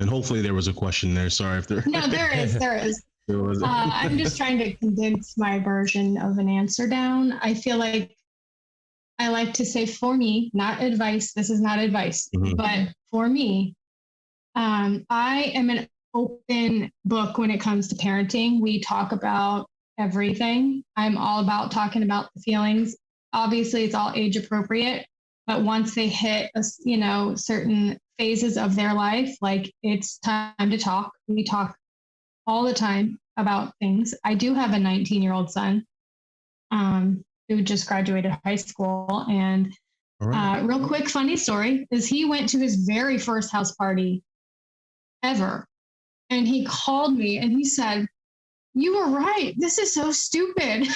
And hopefully there was a question there. Sorry if there. No, there is. I'm just trying to condense my version of an answer down. I feel like I like to say, for me, not advice. This is not advice, mm-hmm. But for me, I am an open book when it comes to parenting. We talk about everything. I'm all about talking about the feelings. Obviously, it's all age appropriate, but once they hit, you know, certain phases of their life, like, it's time to talk. We talk all the time about things. I do have a 19-year-old son who just graduated high school. And real quick, funny story is he went to his very first house party ever. And he called me and he said, "You were right. This is so stupid."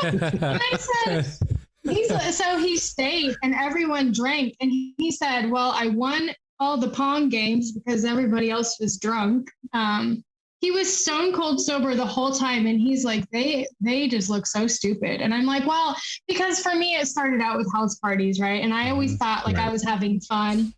And I said, so he stayed and everyone drank. And he said, "Well, I won all the pong games because everybody else was drunk." He was stone cold sober the whole time. And he's like, they just look so stupid. And I'm like, well, because for me, it started out with house parties, right? And I always thought like I was having fun.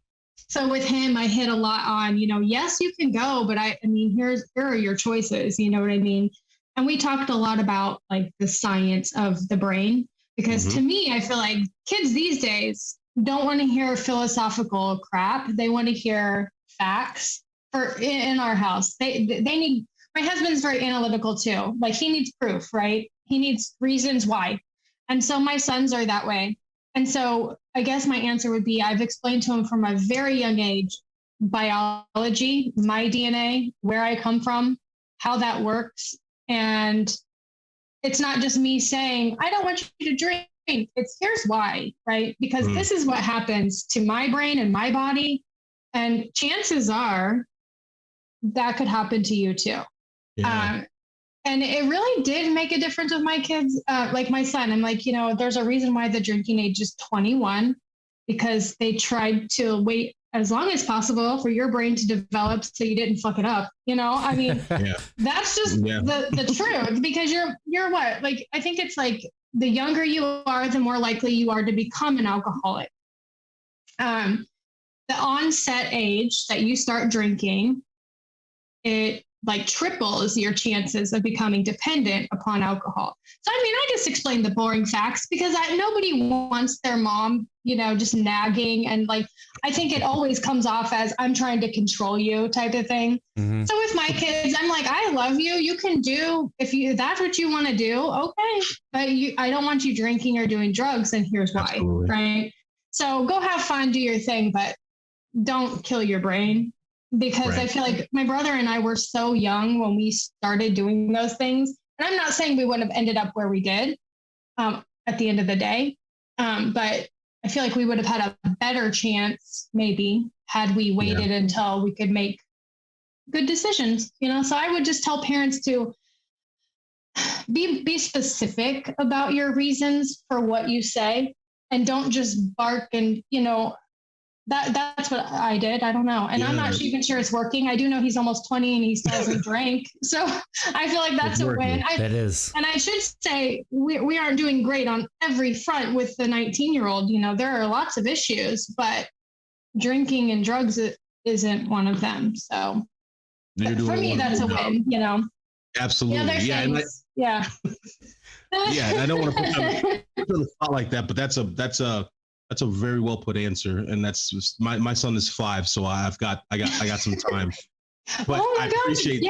So with him, I hit a lot on, you know, yes, you can go, but I mean, here are your choices. You know what I mean? And we talked a lot about like the science of the brain, because to me, I feel like kids these days don't want to hear philosophical crap. They want to hear facts. In our house, they need. My husband's very analytical too. Like, he needs proof, right? He needs reasons why. And so my sons are that way. And so I guess my answer would be, I've explained to him from a very young age, biology, my DNA, where I come from, how that works. And it's not just me saying, I don't want you to drink. It's here's why, right? Because this is what happens to my brain and my body. And chances are that could happen to you too. Yeah. And it really did make a difference with my kids. Like my son, I'm like, you know, there's a reason why the drinking age is 21, because they tried to wait as long as possible for your brain to develop so you didn't fuck it up. I mean, that's just the truth, because you're what? Like, I think it's like the younger you are, the more likely you are to become an alcoholic. The onset age that you start drinking, it like triples your chances of becoming dependent upon alcohol. So, I mean, I just explained the boring facts because nobody wants their mom, just nagging. And like, I think it always comes off as I'm trying to control you type of thing. Mm-hmm. So with my kids, I'm like, I love you. You can do, if that's what you want to do. Okay. But I don't want you drinking or doing drugs. And here's why. Absolutely. Right. So go have fun, do your thing, but don't kill your brain. Because I feel like my brother and I were so young when we started doing those things. And I'm not saying we wouldn't have ended up where we did at the end of the day. But I feel like we would have had a better chance, maybe, had we waited until we could make good decisions. So I would just tell parents to be specific about your reasons for what you say, and don't just bark and, that's what I did. I don't know. And I'm not even sure it's working. I do know he's almost 20 and he still hasn't drank. So I feel like that's a win. That is. And I should say we aren't doing great on every front with the 19-year-old. There are lots of issues, but drinking and drugs isn't one of them. So for me, that's a win, Absolutely. Yeah. And I don't want to put them on the spot like that, but that's a very well put answer, and that's just, my son is 5, so I got some time. But oh my I gosh, appreciate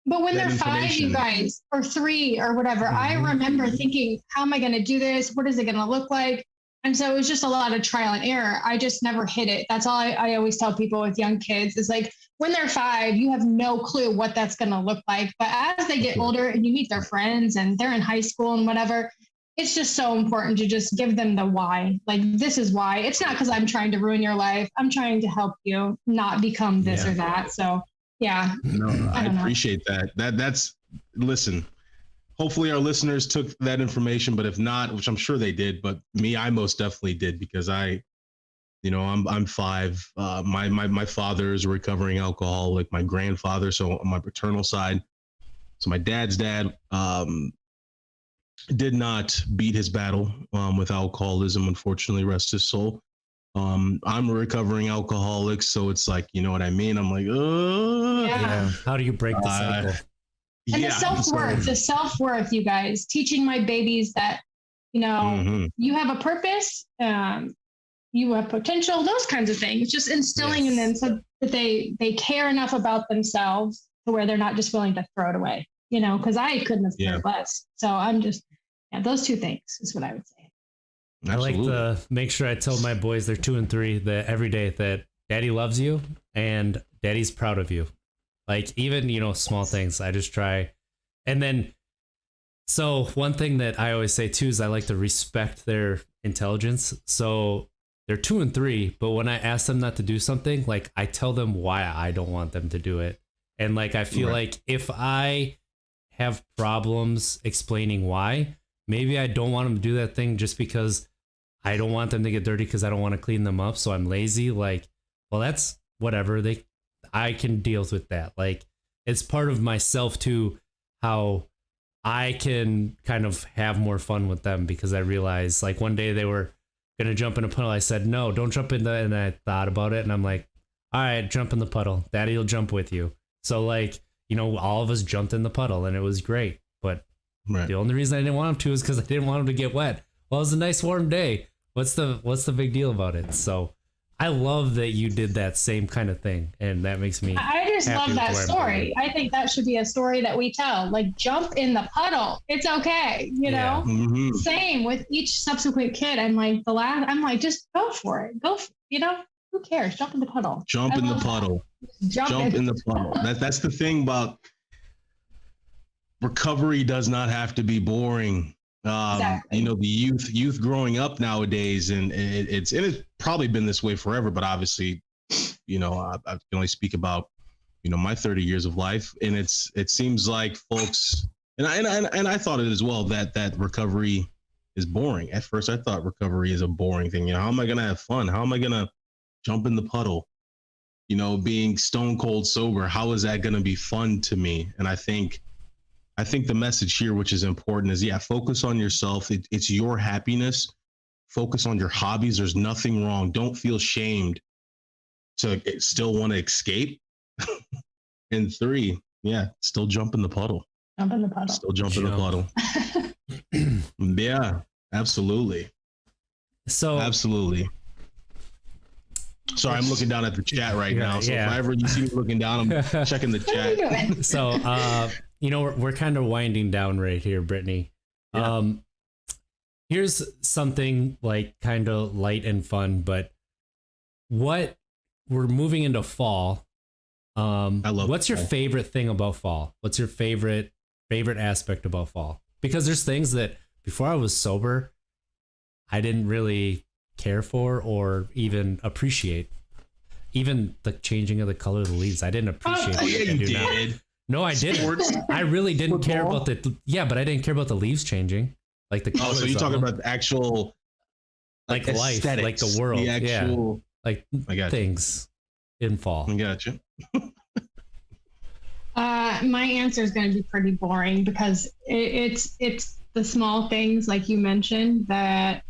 But when they're 5, you guys, or 3 or whatever, I remember thinking, how am I going to do this? What is it going to look like? And so it was just a lot of trial and error. I just never hit it. That's all I always tell people with young kids is like, when they're 5, you have no clue what that's going to look like. But as they get older and you meet their friends and they're in high school and whatever, it's just so important to just give them the why. Like, this is why. It's not because I'm trying to ruin your life. I'm trying to help you not become this or that. So, yeah. No, I appreciate that. That's, listen, hopefully our listeners took that information, but if not, which I'm sure they did, but me, I most definitely did, because I'm 5. My father is a recovering alcoholic, my grandfather. So on my paternal side, so my dad's dad, did not beat his battle with alcoholism, unfortunately, rest his soul. I'm a recovering alcoholic, so it's like, you know what I mean? I'm like, yeah. How do you break the cycle? And the self-worth, you guys, teaching my babies that, you have a purpose, you have potential, those kinds of things, just instilling in them so that they care enough about themselves to where they're not just willing to throw it away. Because I couldn't have cared less. So I'm just, those 2 things is what I would say. Absolutely. I like to make sure I tell my boys, they're 2 and 3, that every day that daddy loves you and daddy's proud of you. Like, even, small things, I just try. And then, so one thing that I always say too is I like to respect their intelligence. So they're 2 and 3, but when I ask them not to do something, like, I tell them why I don't want them to do it. And like, I feel like if I have problems explaining why, maybe I don't want them to do that thing just because I don't want them to get dirty because I don't want to clean them up. So I'm lazy. Like, well, that's whatever. I can deal with that. Like, it's part of myself too, how I can kind of have more fun with them, because I realized, like, one day they were going to jump in a puddle. I said, no, don't jump in and I thought about it. And I'm like, all right, jump in the puddle. Daddy will jump with you. So like, all of us jumped in the puddle and it was great. But the only reason I didn't want him to is because I didn't want him to get wet. Well, it was a nice warm day. What's the big deal about it? So I love that you did that same kind of thing. And that makes me I just love that story. I think that should be a story that we tell. Like, jump in the puddle. It's okay. know? Mm-hmm. Same with each subsequent kid. I'm like, just go for it. Who cares? Jump in the puddle. Jump in the puddle. That's the thing about recovery. Does not have to be boring. Exactly. The youth growing up nowadays, and it's probably been this way forever. But obviously, I can only speak about my 30 years of life, and it seems like folks, and I thought it as well, that recovery is boring. At first, I thought recovery is a boring thing. How am I going to have fun? How am I going to jump in the puddle. You know, being stone cold sober, how is that going to be fun to me? And I think the message here, which is important, is focus on yourself. It's your happiness. Focus on your hobbies. There's nothing wrong. Don't feel shamed to still want to escape. And 3, still jump in the puddle. Jump in the puddle. Still jump in the puddle. Yeah, absolutely. So absolutely. Sorry, I'm looking down at the chat right now. So if ever you see me looking down, I'm checking the chat. So, we're kind of winding down right here, Brittany. Yeah. Here's something like kind of light and fun, but we're moving into fall. What's your favorite thing about fall? What's your favorite aspect about fall? Because there's things that before I was sober, I didn't really care for or even appreciate. Even the changing of the color of the leaves, I didn't appreciate. You did. No, I didn't. I really didn't care about but I didn't care about the leaves changing, like the colors. So you're talking about the actual, like life, like the world, the actual, like things in fall. I got you. My answer is going to be pretty boring because it's the small things like you mentioned that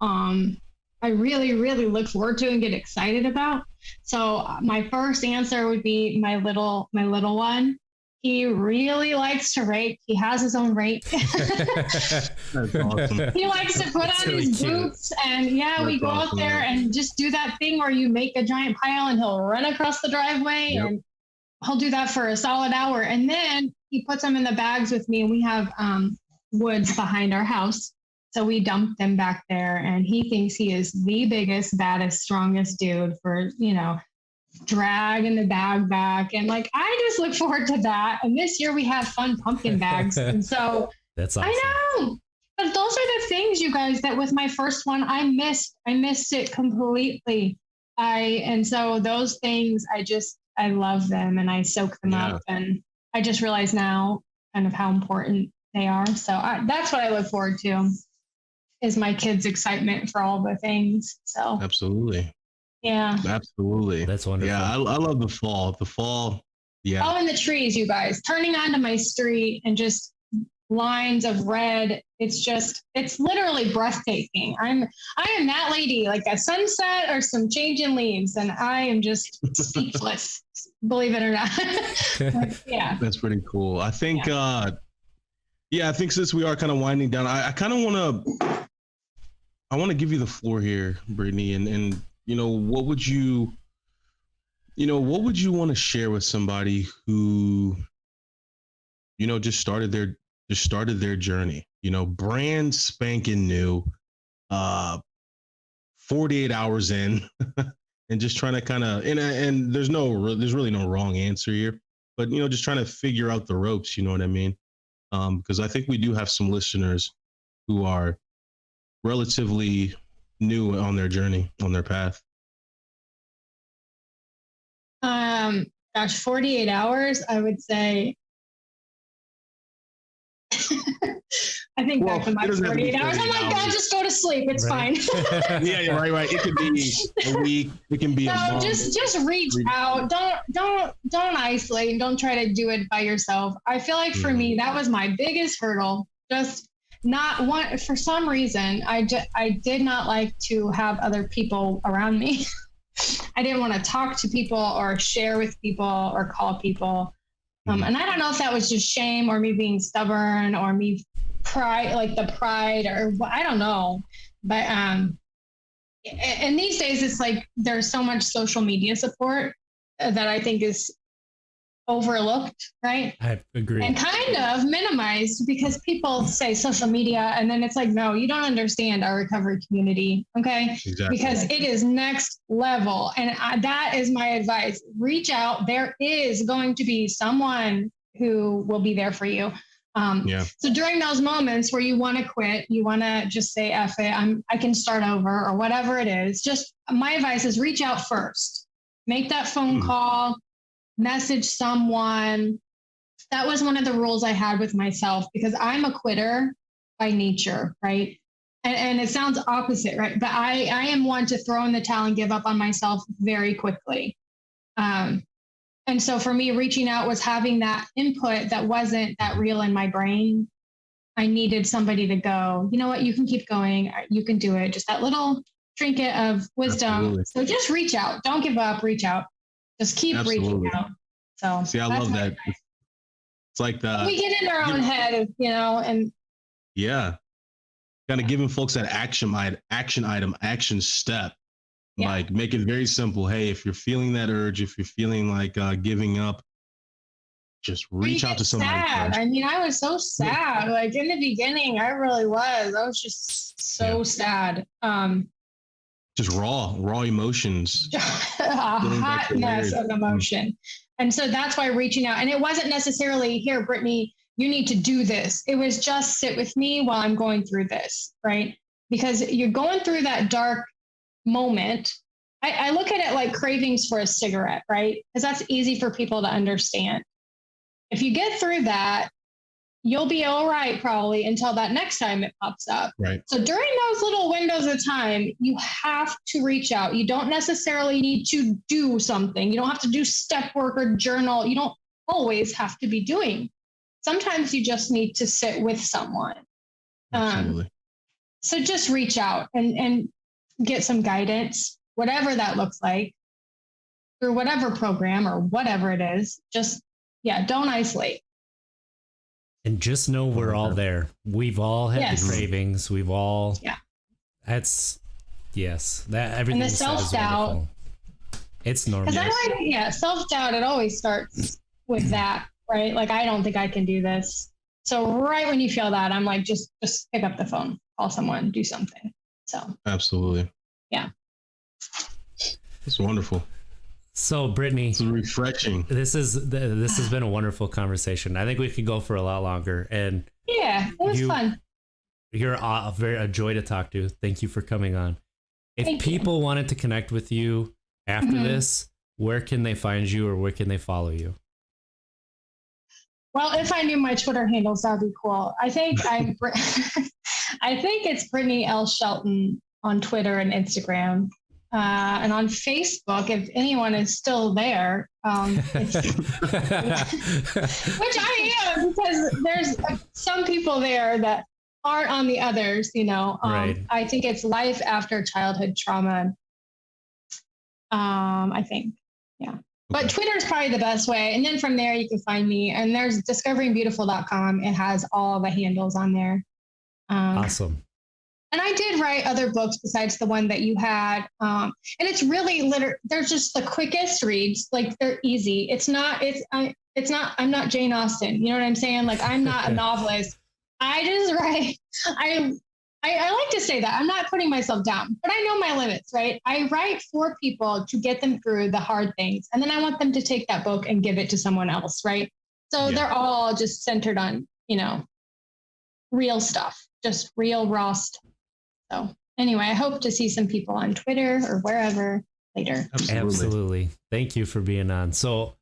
I really, really look forward to and get excited about. So my first answer would be my little one. He really likes to rake. He has his own rake. That's awesome. He likes to put on his boots and we go out there and just do that thing where you make a giant pile and he'll run across the driveway and he'll do that for a solid hour. And then he puts them in the bags with me and we have woods behind our house. So we dumped them back there and he thinks he is the biggest, baddest, strongest dude for, dragging the bag back. And I just look forward to that. And this year we have fun pumpkin bags. And so that's awesome. I know. But those are the things, you guys, that with my first one, I missed it completely. And so those things, I love them and I soak them up. And I just realize now kind of how important they are. So that's what I look forward to. Is my kids' excitement for all the things. So absolutely. Yeah. Absolutely. That's wonderful. Yeah, I love the fall. The fall. Yeah. Oh, and the trees, you guys. Turning onto my street and just lines of red. It's literally breathtaking. I am that lady, like a sunset or some changing leaves, and I am just speechless, believe it or not. Yeah. That's pretty cool. I think I think since we are kind of winding down, I kind of want to give you the floor here, Brittany, and what would you want to share with somebody who just started their journey, brand spanking new, 48 hours in, and just trying to kind of and there's really no wrong answer here, but just trying to figure out the ropes, you know what I mean? Because I think we do have some listeners who are relatively new on their journey, on their path. 48 hours, I would say. I think back to my 48 hours. I'm like, God, just go to sleep. It's fine. Yeah, right. It could be a week. It can be a month. Just reach out. Don't isolate and don't try to do it by yourself. I feel like for me, that was my biggest hurdle. Just not one, for some reason, I did not like to have other people around me. I didn't want to talk to people or share with people or call people. And I don't know if that was just shame or me being stubborn or me pride or I don't know. But and these days it's like there's so much social media support that I think is overlooked, right? I agree. And kind of minimized because people say social media and then it's like, no, you don't understand our recovery community, okay? Exactly. Because it is next level. And that is my advice. Reach out. There is going to be someone who will be there for you. So during those moments where you want to quit, you want to just say, F it, I can start over or whatever it is. Just my advice is reach out first. Make that phone call. Message someone. That was one of the rules I had with myself because I'm a quitter by nature, right? And it sounds opposite, right? But I am one to throw in the towel and give up on myself very quickly. And so for me, reaching out was having that input that wasn't that real in my brain. I needed somebody to go, you know what, you can keep going. You can do it. Just that little trinket of wisdom. Absolutely. So just reach out. Don't give up. Reach out. Just keep reaching out. So see, I love that. It's like we get in our own head, and yeah, kind of giving folks that action item, action step. Yeah. Like make it very simple. Hey, if you're feeling that urge, if you're feeling like giving up, just reach out to somebody. Sad. I mean, I was so sad. Like in the beginning, I really was. I was just so sad. Just raw emotions. A hot mess of emotion. And so that's why reaching out. And it wasn't necessarily, here, Brittany, you need to do this. It was just sit with me while I'm going through this, right? Because you're going through that dark moment. I look at it like cravings for a cigarette, right? Because that's easy for people to understand. If you get through that, you'll be all right probably until that next time it pops up. Right. So during those little windows of time, you have to reach out. You don't necessarily need to do something. You don't have to do step work or journal. You don't always have to be doing. Sometimes you just need to sit with someone. Absolutely. So just reach out and get some guidance, whatever that looks like, through whatever program or whatever it is. Just, don't isolate. And just know we're all there. We've all had the cravings. We've all, that's, that everything. And the self-doubt. It's normal. Because self-doubt, it always starts with that, right? Like, I don't think I can do this. So right when you feel that, I'm like, just pick up the phone, call someone, do something. So. Absolutely. Yeah. It's wonderful. So Brittany, it's refreshing. This has been a wonderful conversation. I think we could go for a lot longer. And it was fun. You're a joy to talk to. Thank you for coming on. If people wanted to connect with you after this, where can they find you or where can they follow you? Well, if I knew my Twitter handles, that'd be cool. I think I think it's Brittany L. Shelton on Twitter and Instagram. And on Facebook, if anyone is still there, which I am, because there's some people there that aren't on the others, Right. I think it's life after childhood trauma. I think, yeah. But Twitter is probably the best way. And then from there, you can find me. And there's discoveringbeautiful.com. It has all the handles on there. Awesome. And I did write other books besides the one that you had. And it's really they're just the quickest reads. Like they're easy. I'm not Jane Austen. You know what I'm saying? Like I'm not a novelist. I just write. I like to say that I'm not putting myself down, but I know my limits, right? I write for people to get them through the hard things. And then I want them to take that book and give it to someone else, right? So they're all just centered on, real stuff, just real raw stuff. So anyway, I hope to see some people on Twitter or wherever later. Absolutely. Thank you for being on. So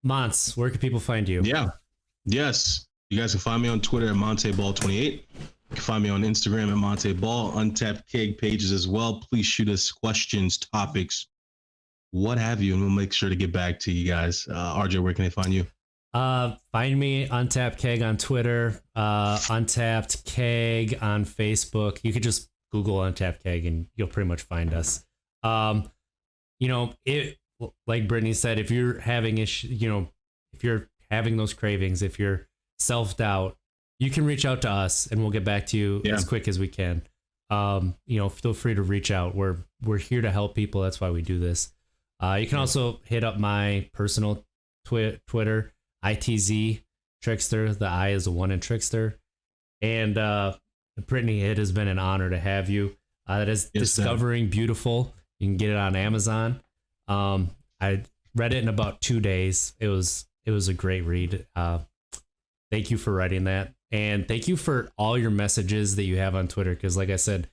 Monts, where can people find you? Yeah. Yes. You guys can find me on Twitter at MonteBall28. You can find me on Instagram at MonteBall, Untapped Keg pages as well. Please shoot us questions, topics, what have you, and we'll make sure to get back to you guys. RJ, where can they find you? Find me Untapped Keg on Twitter, Untapped Keg on Facebook. You could just Google Untapped Keg and you'll pretty much find us. It, like Brittany said, if you're having if you're having those cravings, if you're self-doubt, you can reach out to us and we'll get back to you as quick as we can. Feel free to reach out. We're here to help people. That's why we do this. You can also hit up my personal Twitter, ITZ Trickster. The I is a 1 in Trickster. And Brittany, it has been an honor to have you. That is Discovering Beautiful. You can get it on Amazon. I read it in about 2 days. It was a great read. Thank you for writing that. And thank you for all your messages that you have on Twitter. Because like I said,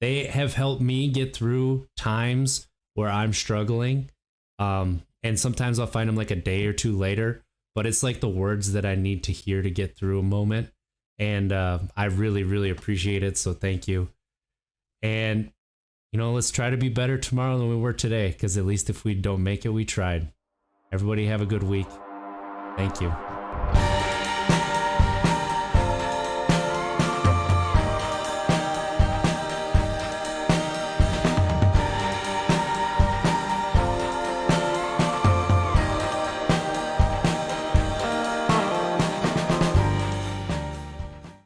they have helped me get through times where I'm struggling. And sometimes I'll find them like a day or two later. But it's like the words that I need to hear to get through a moment. And I really, really appreciate it. So thank you. And, let's try to be better tomorrow than we were today, because at least if we don't make it, we tried. Everybody have a good week. Thank you.